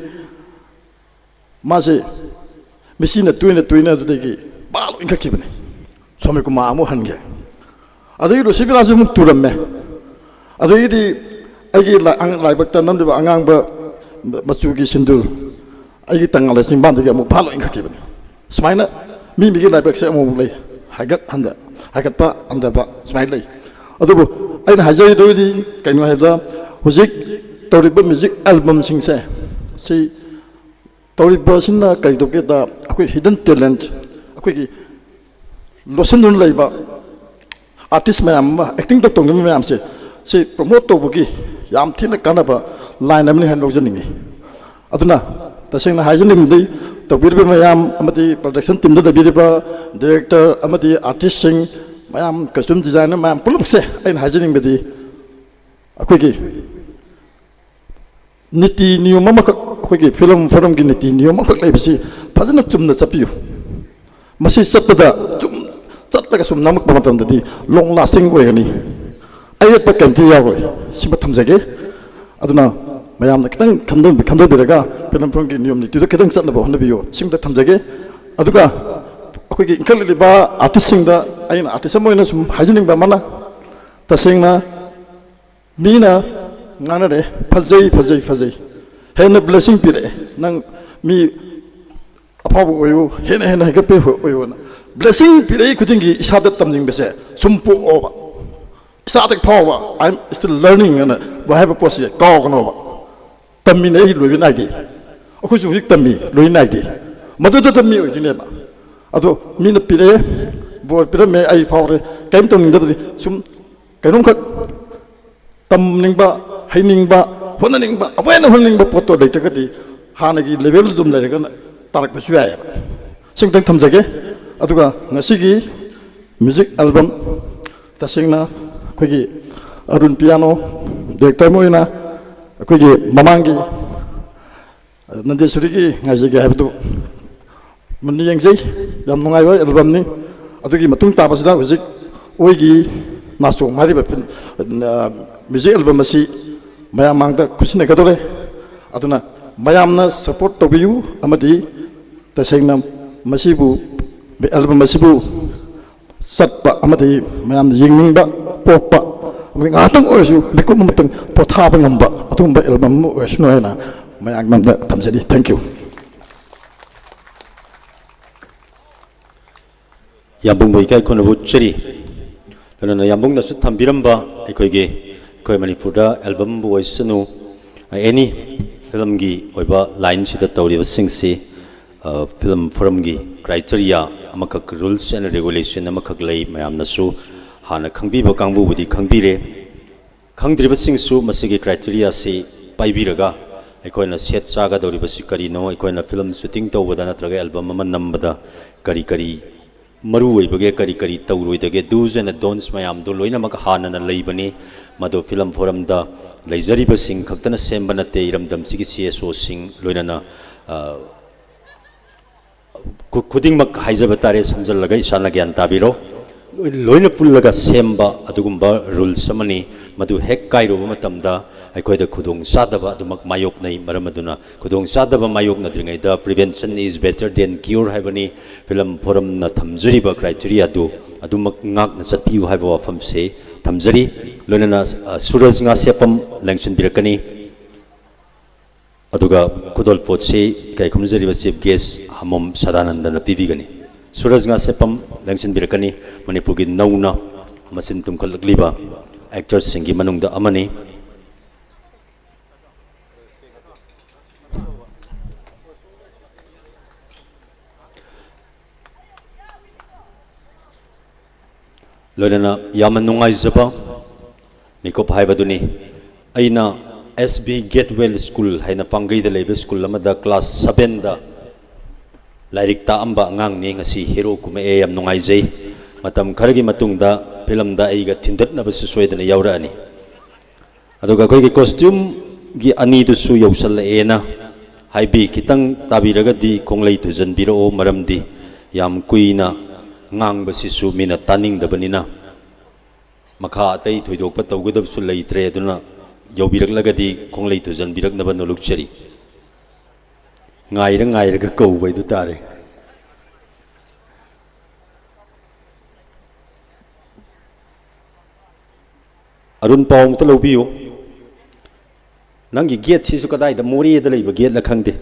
ꯃꯥꯁꯦ ꯃꯦꯁꯤꯅ ꯇꯣꯏꯅ ꯑꯗꯨꯗꯒꯤ ꯄꯥꯛ ꯏꯟꯈꯠꯈꯤꯕꯅꯤ ꯁ꯭ꯋꯥꯃꯤ ꯀꯨꯃꯥꯔ ꯑꯃꯨꯛ ꯍꯟꯒꯦ ꯑꯗꯒꯤ ꯔꯣꯁꯤꯕꯤꯅꯥꯁꯨ ꯑꯃꯨꯛ ꯇꯨꯔꯝꯃꯦ ꯑꯗꯒꯤꯗꯤ ꯑꯩꯒꯤ ꯂꯥꯏꯕꯛꯇ ꯅꯝꯂꯤꯕ ꯑꯉꯥꯡꯕ ꯃꯆꯨꯒꯤ ꯁꯤꯟꯗꯨꯔ ꯑꯩꯒꯤ ꯇꯉꯥꯜ ꯆꯤꯡꯕꯥꯟꯗꯒꯤ ꯑꯃꯨꯛ ꯐꯥꯜꯂ ꯏꯟꯈꯠꯈꯤꯕꯅꯤ ꯁꯨꯃꯥꯏꯅ ꯃꯤꯒꯤ ꯂꯥꯏꯕꯛꯁꯦ ꯑꯃꯨꯛ ꯂꯩ ꯍꯥꯏꯒꯠꯄ ꯍꯟꯊꯕ ꯁꯨꯃꯥꯏꯅ ꯂꯩ ꯑꯗꯨꯕꯨ ꯑꯩꯅ ꯍꯥꯏꯖꯔꯤꯗꯨꯗꯤ ꯀꯩꯅꯣ ꯍꯥꯏꯕꯗ ꯍꯧꯖꯤꯛ ꯇꯧꯔꯤꯕ ꯃ꯭ꯌꯨꯖꯤꯛ ꯑꯦꯜꯕꯝꯁꯤꯡꯁꯦ ꯁꯤ ꯇꯧꯔꯤꯕꯁꯤꯅ ꯀꯩꯗꯧꯒꯦꯗ ꯑꯩꯈꯣꯏ ꯍꯤꯗꯟ ꯇꯦꯂꯦꯟꯠ ꯑꯩꯈꯣꯏꯒꯤ ꯂꯣꯠꯁꯤꯟꯗꯨꯅ ꯂꯩꯕ ꯑꯥꯔꯇꯤꯁ ꯃꯌꯥꯝ ꯑꯃ ꯑꯦꯛꯇꯤꯡ ꯇꯧꯅꯤꯡꯕ ꯃꯌꯥꯝꯁꯦ ꯁꯤ ꯄ꯭ꯔꯣꯃꯣꯠ ꯇꯧꯕꯒꯤ ꯌꯥꯝ ꯊꯤꯅ ꯀꯥꯟꯅꯕ ꯂꯥꯏꯟ ꯑꯃꯅꯤ ꯍꯥꯏꯅ ꯂꯧꯖꯅꯤꯡꯉꯤ ꯑꯗꯨꯅ तसेंना हाइजनिंगदि तौबीरबा मयाम अमदि प्रोडक्शन टीम दा लबिरबा डायरेक्टर अमदि आर्टिस्ट सिंग मयाम कस्ट्यूम डिजाइनर मयाम पुलुमसे आइन हाइजनिंगबदि अखोगी नीति नियम अमक अखोगी फिल्म की नीति नियम अमक लेबसि फजना चुमना चपियु मसि चपदा चुम चतलगा सुम नमक मतमदि लॉन्ग लास्टिंग ओइगनी अयत कंति यावय सिम थमजगे अदुना मयाम खितंग खंदबिरगा फिल्म की नियम नीति खितंग चतनबो हनबियो सिमदा थमजगे अदुगा अखोगी इंखलिबा आर्टिस्ट सिंगदा आइन आर्टिस्ट मोइना सुम हाइजनिंगबा माना तसेंना मीना नानरे फजई हेन ब्लेसिंग पिरे नंग मी अफाबो ओयो हेन हेन हेगपे ओयो ब्लेसिंग पिरे खुदिंगी इसादा तमजिंग बेसे सुमपो ओबा इसादा फावबा आई एम स्टिल लर्निंग अन वा हैव अ पोसी कागनोबा तम्मी नै लोइ नाइदि अखुजु हिक तम्मी लोइ नाइदि मदुदा तम्मी ओइदिनेबा अदो मीना पिरे बोर पिरे मे आई फावरे कैम तंगिंदबदि सुम कैनोम खक तमनिंगबा हाइनिंगबा होननिंगबा अवेन होननिंगबा पोतो लेतगदि हानगी लेवल दुम लेरगन तारकबसु याय सिंगतंग थमजगे अदुगा ngasiगी म्यूजिक एल्बम तसिंगना अखोगी अरुण पियानो डायरेक्टर मोइना अखोगी ममांगी नंदेश्वरीगी ngajige habdu मन्नी यंगजै याम नुंगाइबा एल्बम नि अदुगी मतुंग ताबसदा हुजिक ओइगी नासो मारिबा म्यूजिक एल्बम असी मयाम मांगदा खुसिने गदोरे अदुना मयामना सपोर्ट तोबियु अमदि तसेंगना मसिबु एल्बम मसिबु सत्पा अमदि मयाम यिंगनिंगबा पोपा ngatung oisu mikum mutang pothaba ngamba atumba album ओइसनो हैना मयाम नंदा तमजदि थैंक यू याबुंग इकाई कोनबु चरी लना याबुंग नसु थंबिरंबा अखोइगे koi manipurda album bu oisanu any film gi oiba line sida tawriba singsi film forum gi criteria amakak rules and regulation amakak lei mayam nasu hana khangbiba kangbu budi khangbire khangdriba singsu masigi criteria si paibiraga aikoina set chaga doriba si karino aikoina film shooting tawbada natraga album ama nambada kari kari maru oibage kari kari tawroidage do's and don'ts mayam do loina mak hanana leibani mado film forum da leijariba sing khaktana semba nate iramdam sigi CSO sing loinana kuding mak haijaba tare samjallaga isana gyan tabiro loina pullaga semba adugumba rules amani madu hek kairo matamda aikoida khudong sadaba adumak mayok nei maramaduna khudong sadaba mayok nadringai da prevention is better than cure haibani film forum na thamjariba criteria du adumak ngak na chatpiu haiba wafam se thamjari loinana suraj nga sepam lengchin birakani aduga kudol pot se kai khumjariba chief guest hamom sadananda na pivigani suraj nga sepam lengchin birakani manipur gi nauna masin tumkhalakliba actors singi manungda amani loinana yaman nungai zaba mikop haibaduni aina SB Gatewell School haina pangai da leba school amada class 7 da lairik ta amba ngang ni ngasi hero kuma e yam nungai jai matam kharagi matungda film da aiga thindat na basu soidana yaura ani aduga koi gi costume gi ani du su yausal ena haibi kitang tabiraga di konglei tujan biro maramdi yam kuina ngang basi su mina taning da banina makha tai thoidok pa tawgudab su leitre aduna yaubirak lagadi konglei tujan birak na banoluk cheri ngaira ga kau bai du tare arun pawng ta lobiyo nangi gate si su kadai da mori da leiba gate la khangde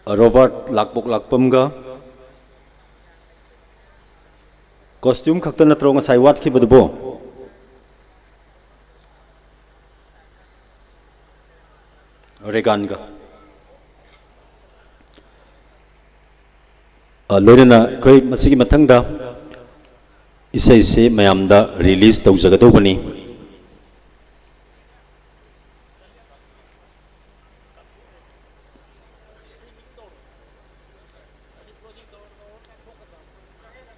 Robert lakpok lakpamga costume khakta na tronga sai wat ki budbo regan ga loirena koi masigi mathangda isai se mayamda release tawjaga dobani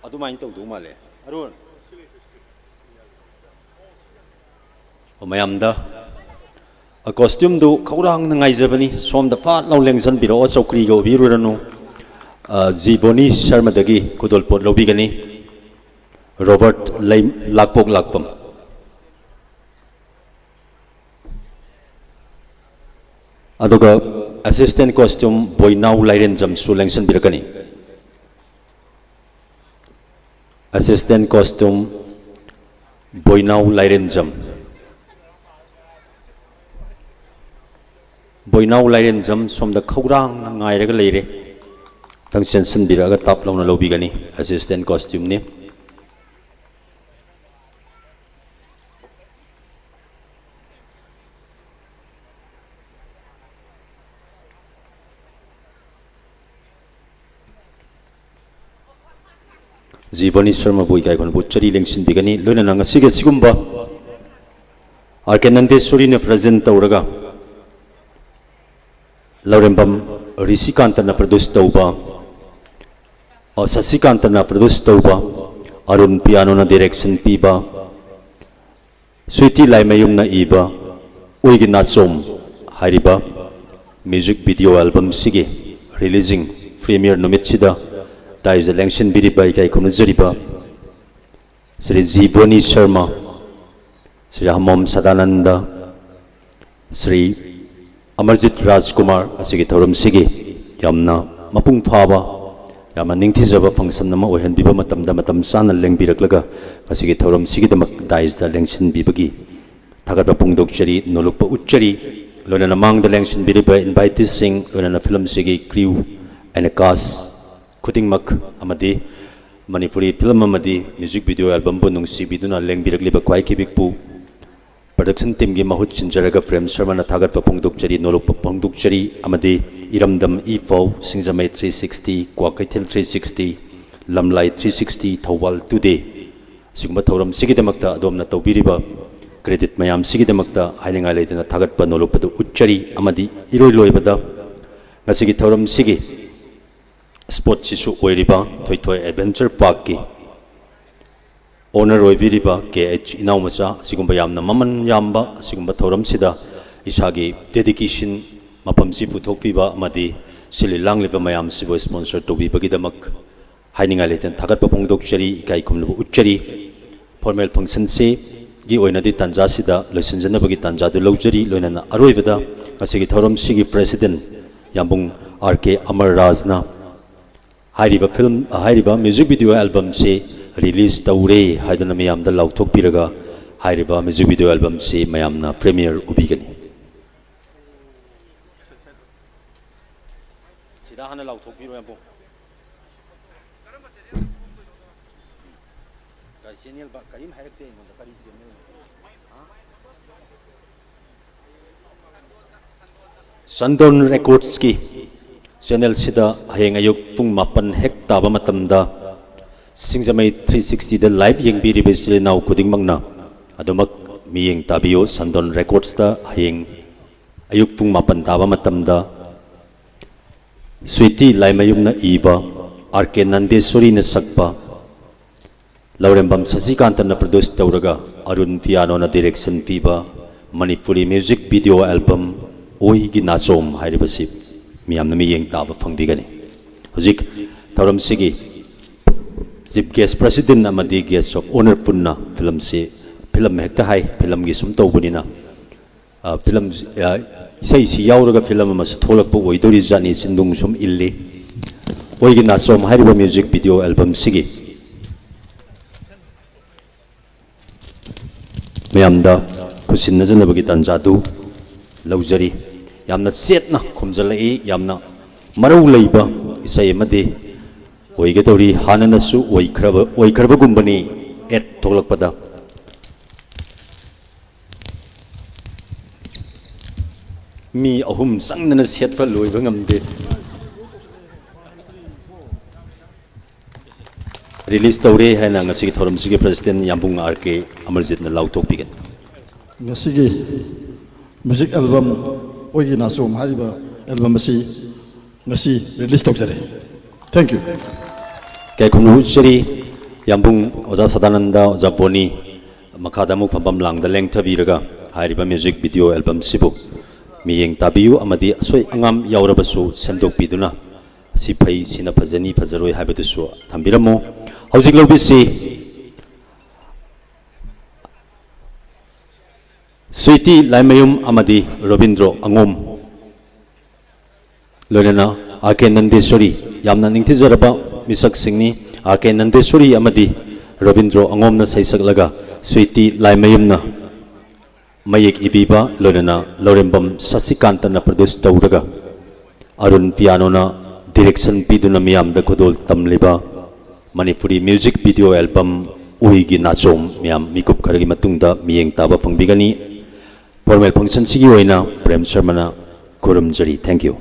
adumain tawdu male arun mayamda a costume do khaurang na ngai jabani somda pat law lengjan biro chokri go biruranu Jiboni Sharma dagi kudol pot lobi gani Robert lakpok lakpam aduga assistant costume boinaw lairen jam su lengsan birakani assistant costume boinaw lairen jam boinaw lairen jam somda khaurang na ngai raga leire tangchen sin biraga tap launa lobi gani assistant costume ni Jiboni Sharma boy kai kon butchari lengsin bigani loina nanga sige sigumba arkenande suri ne present tawraga laurembam Rishikanta na produce tawba Sasikanta na produce tawba Arun piano na direction piba Sweetie Laimayum na iba Uigi Natsom hariba music video album sige releasing premiere numit sida dai is election biribai kai kunujariba Sri Jiboni Sharma Sri Hamom Sadananda Sri Amarjit Rajkumar asigi thorum sige yamna mapung phaba yamna ningthijaba function nama ohen biba matamda matam sana lengbiraklaga asigi thorum sige damak dais da lengsin bibagi thagarba pungdok chari nolokpa uchari loina mang da lengsin biriba invitees sing loina film sigi crew and cast kuting mak amadi manipuri film amadi music video album bu nung si biduna leng birak liba kwai kibik pu production team gi mahut chinjaraga frame sharma na thagat pa phongduk chari nolok pa phongduk chari amadi iramdam e4 singzamai 360 kwakaithel 360 lamlai 360 thawal today sigma thoram sigidamakta adomna tawbiriba credit mayam sigidamakta haininga leitana thagat pa nolok pa uchchari amadi iroi loibada ngasigi thoram sigi sport sisu oiriba thoithoi adventure park ki owner oibiriba KH inaumasa sigumba yamna maman yamba sigumba thoram sida isagi dedication mapamsi puthokpiba amadi sili langliba mayam sibo sponsor tobibagi damak haininga leiten thagat pa phongdok chari kai khumlu uchchari formal function se gi oinadi tanja sida losinjanabagi tanja du lojari loinana aroibada asigi thoram sigi president yambung RK Amar Rajna hairiba film hairiba music video album se release taure haidana mayamda lauthok piraga hairiba music video album se mayamna premiere ubigani sida hana lauthok piro yambo kai channel ba karim harakte inda kari channel Sandon Records ki channel sida hayeng ayuk pung mapan hek taba matamda singzamai 360 da live yeng biri besile naw kuding mangna adomak miyeng tabiyo Sandon Records da hayeng ayuk pung mapan taba matamda Sweetie Laimayum na iba RK Nandeswari na sakpa Laurembam Sasikanta na produce tauraga Arun Piano na direction piba Manipuri music video album Oi gi nasom hairibasi miyam na miyeng taba fangbigani hojik thoram sigi chief guest president amadi guest of honor punna film se film hekta hai film gi sum tawbunina film isai si yauraga film ama se tholakpu oidori jani sindung sum illi oi gi nasom hairiba music video album sigi miyamda kusin najanabagi tanjadu laujari yamna setna khumjalai yamna marau leiba isai amadi oigadori hananasu oikraba gumbani et tholakpada mi ahum sangnana setpa loiba ngamde release tawre haina ngasi thoram sigi president yambung RK Amarjit na lautok bigan ngasi music album oigi nasom hariba album asi ngasi release tawjare thank you kay khumnu cheri yambung oja sadananda oja boni makadamu phambam langda lengthabiraga hariba music video album sibu miyeng tabiyu amadi asoi angam yaurabasu semdok biduna si phai sina phajani phajaroi habedusu thambiramo hojik lobisi Sweetie Laimayum amadi Robindro angom loinana RK Nandeswari yamna ningthijaraba misak singni RK Nandeswari amadi Robindro angom na saisaklaga Sweetie Laimayum na mayek ibiba loinana Laurembam Sasikanta na produce tawraga Arun Piano na direction piduna miyamda kodol tamliba Manipuri music video album Uigi Nachom miyam mikup kharagi matungda miyeng taba fangbigani formal function sigi oina Prem Sharma na kurumjari thank you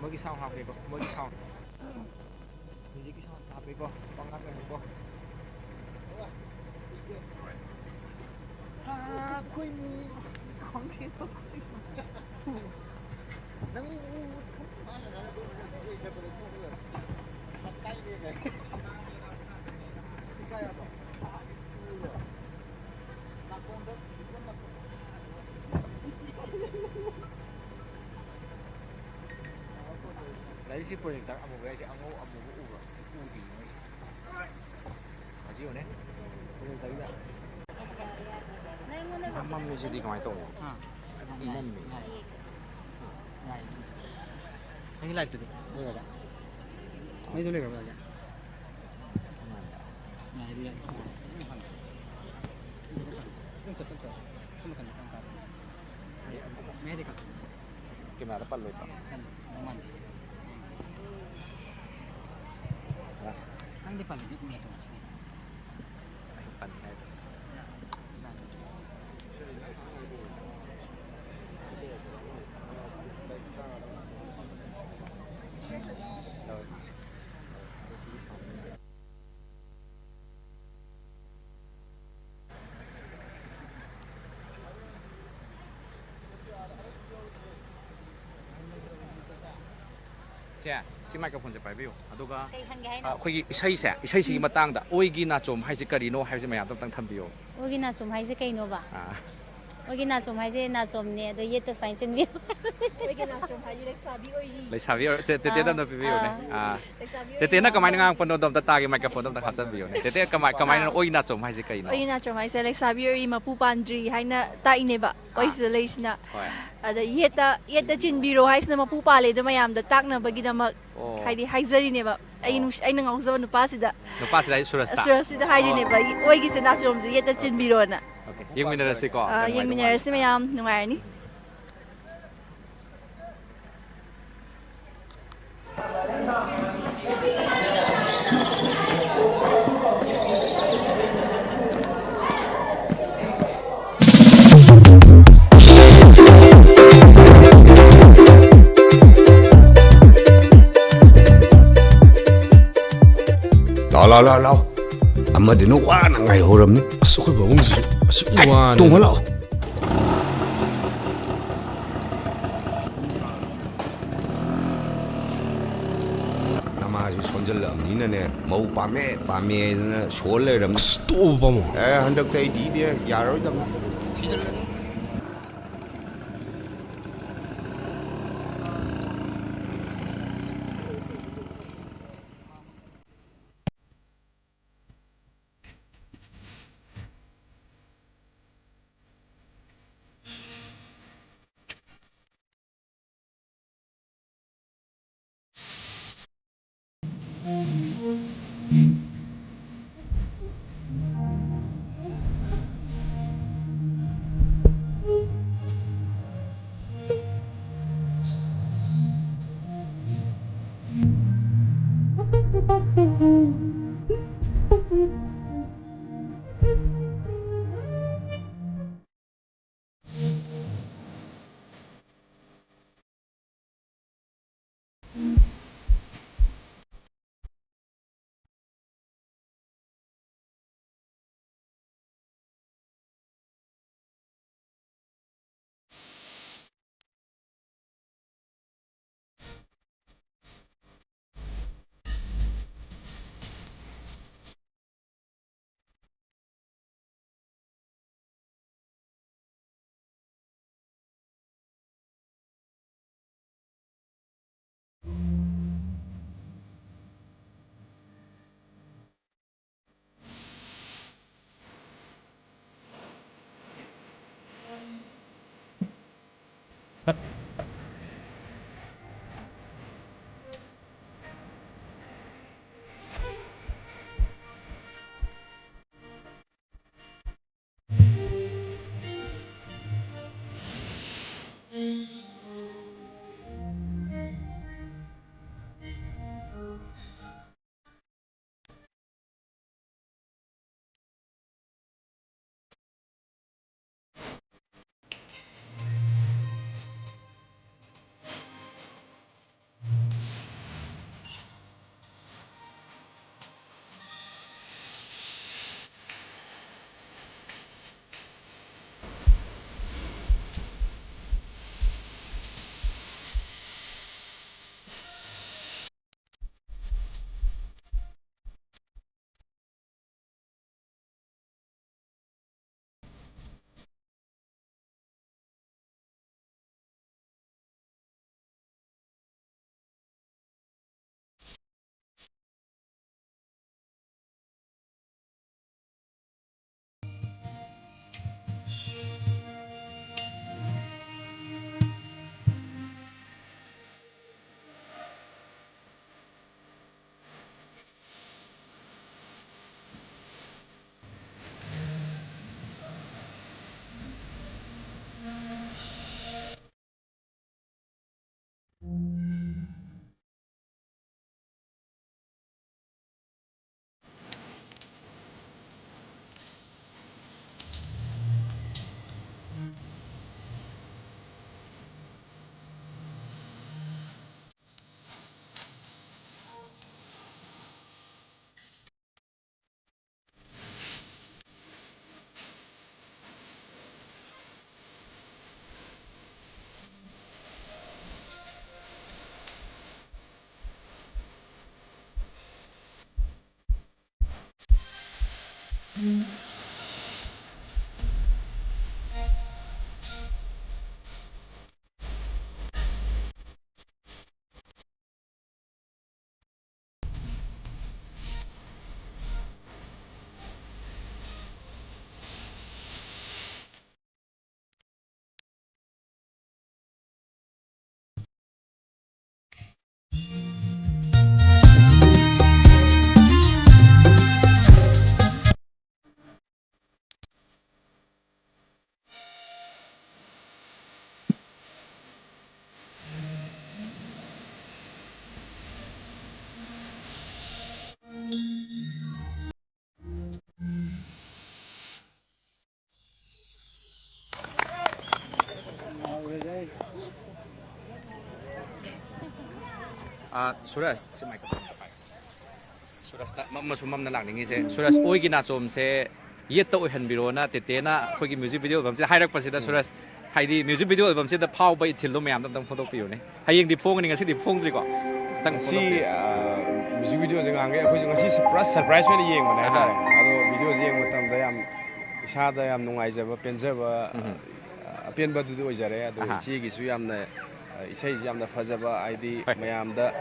ꯃꯣꯏꯒꯤ ꯁꯥꯎꯟ ꯍꯥꯞꯄꯦꯀꯣ ꯃꯣꯏꯒꯤ ꯁꯥꯎꯟ ꯃ꯭ꯌꯨꯖꯤꯛꯀꯤ ꯁꯥꯎꯟ ꯍꯥꯞꯄꯦꯀꯣ ꯄꯪꯉꯥꯡꯒꯅꯨꯀꯣ ꯑꯩꯈꯣꯏ ꯈꯪꯗꯦꯗꯣ ꯅꯪ ꯂꯥꯏꯔꯤꯛꯁꯤ ꯄ꯭ꯔꯣꯖꯦꯛꯇꯔ ꯑꯃꯨꯕ ꯍꯥꯏꯁꯦ ꯑꯉꯧ ꯑꯃꯨꯕ ꯎꯕ꯭ꯔꯥ ꯎꯗꯤ ꯃꯣꯏꯁꯦ ꯍꯧꯖꯤꯛ ꯄ꯭ꯔꯣꯖꯦꯛꯇꯔꯒꯤꯗ ꯃꯝꯃꯤꯁꯤꯗꯤ ꯀꯃꯥꯏꯅ ꯇꯧꯕ ꯃꯝꯃꯤ ꯅꯪꯒꯤ ꯂꯥꯏꯠꯇꯨꯗꯤ ꯂꯩꯒ꯭ꯔꯗ ꯃꯩꯗꯨ ꯂꯩꯈ꯭ꯔꯕ ꯍꯧꯖꯤꯛ ꯀꯦꯃꯦꯔꯥꯗ ꯄꯜꯂꯣꯏꯗ꯭ꯔꯣ ꯅꯪꯗꯤ ꯄꯜꯂꯗꯤ ꯎꯔꯦ ꯄꯜꯂꯦ ꯍꯥꯏꯗꯣ ꯁꯤ ꯃꯥꯏꯀ꯭ꯔꯣꯐꯣꯟꯁꯦ ꯄꯥꯏꯕꯤꯌꯨ ꯑꯗꯨꯒ ꯑꯩꯈꯣꯏꯒꯤ ꯏꯁꯩꯁꯤꯒꯤ ꯃꯇꯥꯡꯗ ꯑꯣꯏꯒꯤ ꯅꯥꯆꯣꯝ ꯍꯥꯏꯁꯦ ꯀꯔꯤꯅꯣ ꯍꯥꯏꯕꯁꯦ ꯃꯌꯥꯝꯗ ꯑꯝꯇꯪ ꯊꯝꯕꯤꯌꯨ ꯑꯣꯏꯒꯤ ꯅꯥꯆꯣꯝ ꯍꯥꯏꯁꯦ ꯀꯩꯅꯣꯕ ꯑꯣꯏꯒꯤ ꯅꯥꯆꯣꯝ ꯍꯥꯏꯁꯦ ꯅꯥꯆꯣꯝꯅꯦ ꯑꯗꯣ ꯌꯦꯠꯇ ꯁꯨꯃꯥꯏꯅ ꯆꯤꯟꯕꯤꯌꯨ ꯑꯣꯏꯒꯤ ꯅꯥꯆꯣꯝ ꯍꯥꯏꯁꯦ ꯂꯩꯁꯥꯕꯤ ꯑꯣꯏꯔꯤ ꯂꯩꯁꯥꯕꯤ ꯇꯦꯇꯦꯗ ꯑꯝꯇ ꯄꯤꯕꯤꯌꯨꯅꯦ ꯇꯦꯇꯦꯅ ꯀꯃꯥꯏꯅ ꯉꯥꯡꯉꯛꯄꯅꯣꯗꯣ ꯑꯝꯇ ꯇꯥꯒꯦ ꯃꯥꯏꯀ꯭ꯔꯣꯐꯣꯟꯗꯣ ꯑꯝꯇ ꯍꯥꯞꯆꯟꯕꯤꯌꯨꯅꯦ ꯇꯦꯇꯦ ꯀꯃꯥꯏꯅ ꯑꯣꯏ ꯅꯥꯆꯣꯝ ꯍꯥꯏꯁꯦ ꯀꯩꯅꯣ ꯑꯣꯏ ꯅꯥꯆꯣꯝ ꯍꯥꯏꯁꯦ ꯂꯩꯁꯥꯕꯤ ꯑꯣꯏꯔꯤ ꯃꯄꯨ ꯄꯥꯟꯗ꯭ꯔꯤ ꯍꯥꯏꯅ ꯇꯥꯛꯏꯅꯦꯕ ꯑꯣꯏꯁꯤꯗ ꯂꯩꯁꯤꯅ ꯑꯗ ꯌꯦꯠꯇ ꯆꯤꯟꯕꯤꯔꯣ ꯍꯥꯏꯁꯤꯅ ꯃꯄꯨ ꯄꯥꯜꯂꯦꯗꯣ ꯃꯌꯥꯝꯗ ꯇꯥꯛꯅꯕꯒꯤꯗꯃꯛ ꯍꯥꯏꯗꯤ ꯍꯥꯏꯖꯔꯤꯅꯦꯕ ꯑꯩꯅ ꯉꯥꯎꯖꯕ ꯅꯨꯄꯥꯁꯤꯗ ꯍꯥꯏ ꯁꯨꯔꯁꯤꯗ ꯍꯥꯏꯔꯤꯅꯦꯕ ꯑꯣꯏꯒꯤꯁꯦ ꯅꯥꯆꯣꯝꯁꯦ ꯌꯦꯠꯇ ꯆꯤꯟꯕꯤꯔꯣꯅ ꯌꯦꯡꯃꯤꯟꯅꯔꯁꯤꯀꯣ ꯌꯦꯡꯃꯤꯟꯅꯔꯁꯤ ꯃꯌꯥꯝ ꯅꯨꯡꯉꯥꯏꯔꯅꯤ ꯂꯥꯎ ꯑꯃꯗꯨꯅ ꯋꯥꯅ ꯉꯥꯏꯍꯧꯔꯝꯅꯤ ꯑꯁ ꯑꯩꯈꯣꯏ ꯄꯥꯕꯨꯡꯁꯤꯁꯨ ꯑꯁꯨꯛ ꯋꯥꯅ ꯇꯣꯡꯍꯜꯂꯛꯑꯣ ꯅꯃꯥꯁꯨ ꯁꯣꯟꯖꯜꯂꯛꯑꯕꯅꯤꯅꯅꯦ ꯃꯧ ꯄꯥꯝꯃꯦꯗꯅ ꯁꯣꯜ ꯂꯩꯔꯝꯅꯤ ꯑꯁ ꯇꯣꯛꯑꯣ ꯄꯥꯕꯨꯡ ꯍꯟꯗꯛꯇ ꯑꯩꯗꯤ ꯌꯥꯔꯔꯣꯏꯗꯕꯅꯤ ꯊꯤꯖꯤꯜꯂꯅꯤ 수라스 제 마이크폰 수라스 맘나 락닝이세 수라스 오이기나 좀세 옛다 오현비로나 때때나 거기 뮤직비디오 범세 하이락버시다 수라스 하이디 뮤직비디오 앨범세다 파워바 이틸로 매암 담당 포도피요네 하이행디 퐁은 ngasi 퐁드리고 땅 시 뮤직비디오 제가 한게 아ꯈꯣꯏ ngasi 서프라이즈 ꯑꯣꯏꯅ ꯌꯦꯡꯕꯅꯦ ꯍꯥꯏꯇꯥꯔꯦ ꯑꯗꯣ ꯚꯤꯗꯤꯑꯣꯁꯦ ꯌꯦꯡꯕ ꯃꯇꯝꯗ ꯌꯥꯝ ꯏꯁꯥꯗ ꯌꯥꯝ ꯅꯨꯡꯉꯥꯏꯖꯕ ꯄꯦꯟꯖꯕ ꯑꯄꯦꯟꯕꯗꯨꯗꯤ ꯑꯣꯏꯖꯔꯦ ꯑꯗꯣ ꯏꯆꯦꯒꯤꯁꯨ ꯌꯥꯝꯅ ꯏꯁꯩꯁꯤ ꯌꯥꯝꯅ ꯐꯖꯕ ꯍꯥꯏꯗꯤ ꯃꯌꯥꯝꯗ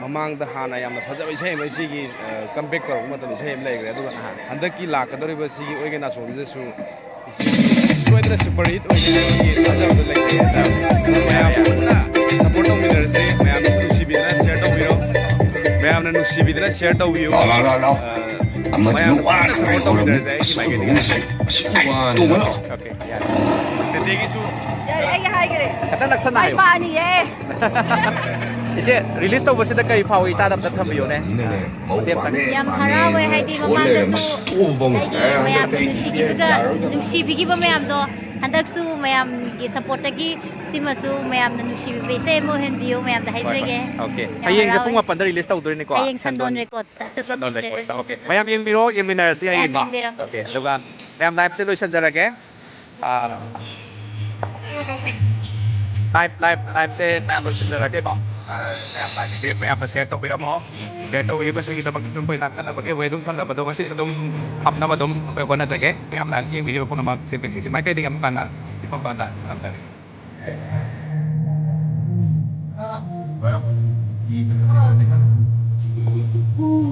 ꯃꯃꯥꯡꯗ ꯍꯥꯟꯅ ꯌꯥꯝꯅ ꯐꯖꯕ ꯏꯁꯩ ꯑꯃ ꯁꯤꯒꯤ ꯀꯝꯕꯦꯛ ꯇꯧꯔꯛꯄ ꯃꯇꯝꯗ ꯏꯁꯩ ꯑꯃ ꯂꯩꯈ꯭ꯔꯦ ꯑꯗꯨꯒ ꯍꯟꯗꯛꯀꯤ ꯂꯥꯛꯀꯗꯧꯔꯤꯕ ꯁꯤꯒꯤ ꯑꯣꯏꯒ ꯅꯥꯆꯣꯝꯁꯤꯗꯁꯨ ꯁꯣꯏꯗꯅ ꯁꯨꯄꯔ ꯍꯤꯠ ꯑꯣꯏꯒꯅꯤ ꯊꯥꯖꯕꯗ ꯂꯩꯖꯩ ꯃꯌꯥꯝ ꯄꯨꯟꯅ ꯁꯞꯄꯣꯔꯠ ꯇꯧꯃꯤꯟꯅꯔꯁꯤ ꯃꯌꯥꯝꯅꯁꯨ ꯅꯨꯡꯁꯤꯕꯤꯗꯅ ꯁꯤꯌꯔ ꯇꯧꯕꯤꯔꯣ ꯃꯌꯥꯝꯅ ꯅꯨꯡꯁꯤꯕꯤꯗꯅ ꯁꯤꯌꯔ ꯇꯧꯕꯤꯌꯨ ꯑꯃꯗꯨꯅ ꯋꯥꯅ ꯇꯧꯃꯤꯟꯅꯔꯁꯦ ꯑꯩꯒꯤ ꯃꯥꯏꯀꯩꯗꯒꯤ 오케이 야 ꯇꯦꯇꯦꯒꯤꯁꯨ ꯑꯩ ꯍꯥꯏꯈ꯭ꯔꯦ ꯈꯤꯇꯪ ꯅꯛꯁꯟꯅ ꯍꯥꯏꯌꯣ ꯄꯥꯅꯤꯌꯦ 이제 릴리스 ꯇꯧꯕꯁꯤꯗ ꯀꯩ ꯐꯥꯎꯏ ꯆꯥꯗꯕꯗ ꯊꯝꯕꯤꯌꯣꯅꯦ ꯌꯥꯝ ꯍꯔꯥꯎꯋꯦ ꯍꯥꯏꯗꯤ ꯃꯃꯥꯡꯗꯁꯨ ꯃꯌꯥꯝꯅ ꯅꯨꯡꯁꯤꯕꯤꯈꯤꯕ ꯃꯌꯥꯝꯗꯣ ꯍꯟꯗꯛꯁꯨ ꯃꯌꯥꯝꯒꯤ ꯁꯞꯄꯣꯔꯠꯇꯒꯤ ꯁꯤꯃꯁꯨ ꯃꯌꯥꯝꯅ ꯅꯨꯡꯁꯤꯕꯤꯕ ꯏꯁꯩ ꯑꯃ ꯑꯣꯏꯍꯟꯕꯤꯌꯨ ꯃꯌꯥꯝꯗ ꯍꯥꯏꯖꯒꯦ 오케이 hꯌꯦꯡꯁꯦ ꯄꯨꯡ 8ꯗ ꯔꯤꯂꯤꯁ ꯇꯧꯗꯣꯏꯅꯤꯀꯣ ꯍꯌꯦꯡ ꯁꯟꯗꯣꯟ ꯔꯦꯀꯣꯔꯗꯇ ꯁꯟꯗꯣꯟ ꯔꯦꯀꯣꯔꯗꯇ 오케이 ꯃꯌꯥꯝ ꯌꯦꯡꯕꯤꯔꯣ ꯌꯦꯡꯃꯤꯟꯅꯔꯁꯤ ꯍꯌꯦꯡ 오케이 ꯑꯗꯨꯒ ꯃꯌꯥꯝ ꯂꯥꯏꯚꯁꯦ ꯂꯣꯏꯁꯤꯟꯖꯔꯒꯦ ꯂꯥꯏꯚꯁꯦ ꯃꯌꯥꯝ ꯂꯣꯏꯁꯤꯟꯖꯔꯒꯦꯀꯣ ꯃꯌꯥꯝꯅ ꯁꯤꯌꯔ ꯇꯧꯕꯤꯔꯝꯃꯣ ꯁꯤꯌꯔ ꯇꯧꯕꯤꯕꯁꯤꯒꯤꯗꯃꯛꯇ ꯑꯩꯈꯣꯏ ꯂꯥꯛꯀꯗꯕꯒꯤ ꯋꯦ ꯑꯗꯨꯝ ꯈꯜꯂꯕꯗꯣ ꯉꯁꯤꯁꯨ ꯑꯗꯨꯝ ꯍꯥꯞꯅꯕ ꯑꯗꯨꯝ ꯑꯩꯈꯣꯏ ꯍꯣꯠꯅꯖꯒꯦ ꯃꯌꯥꯝꯅ ꯌꯦꯡꯕꯤꯔꯤꯕ ꯄꯨꯝꯅꯃꯛ ꯁꯤ ꯃꯥꯏꯀꯩꯗꯒꯤ ꯑꯃꯨꯛ ꯍꯟꯅ ꯏꯐꯝ ꯄꯥꯟꯗ ꯊꯝꯖꯔꯤ ꯎꯝ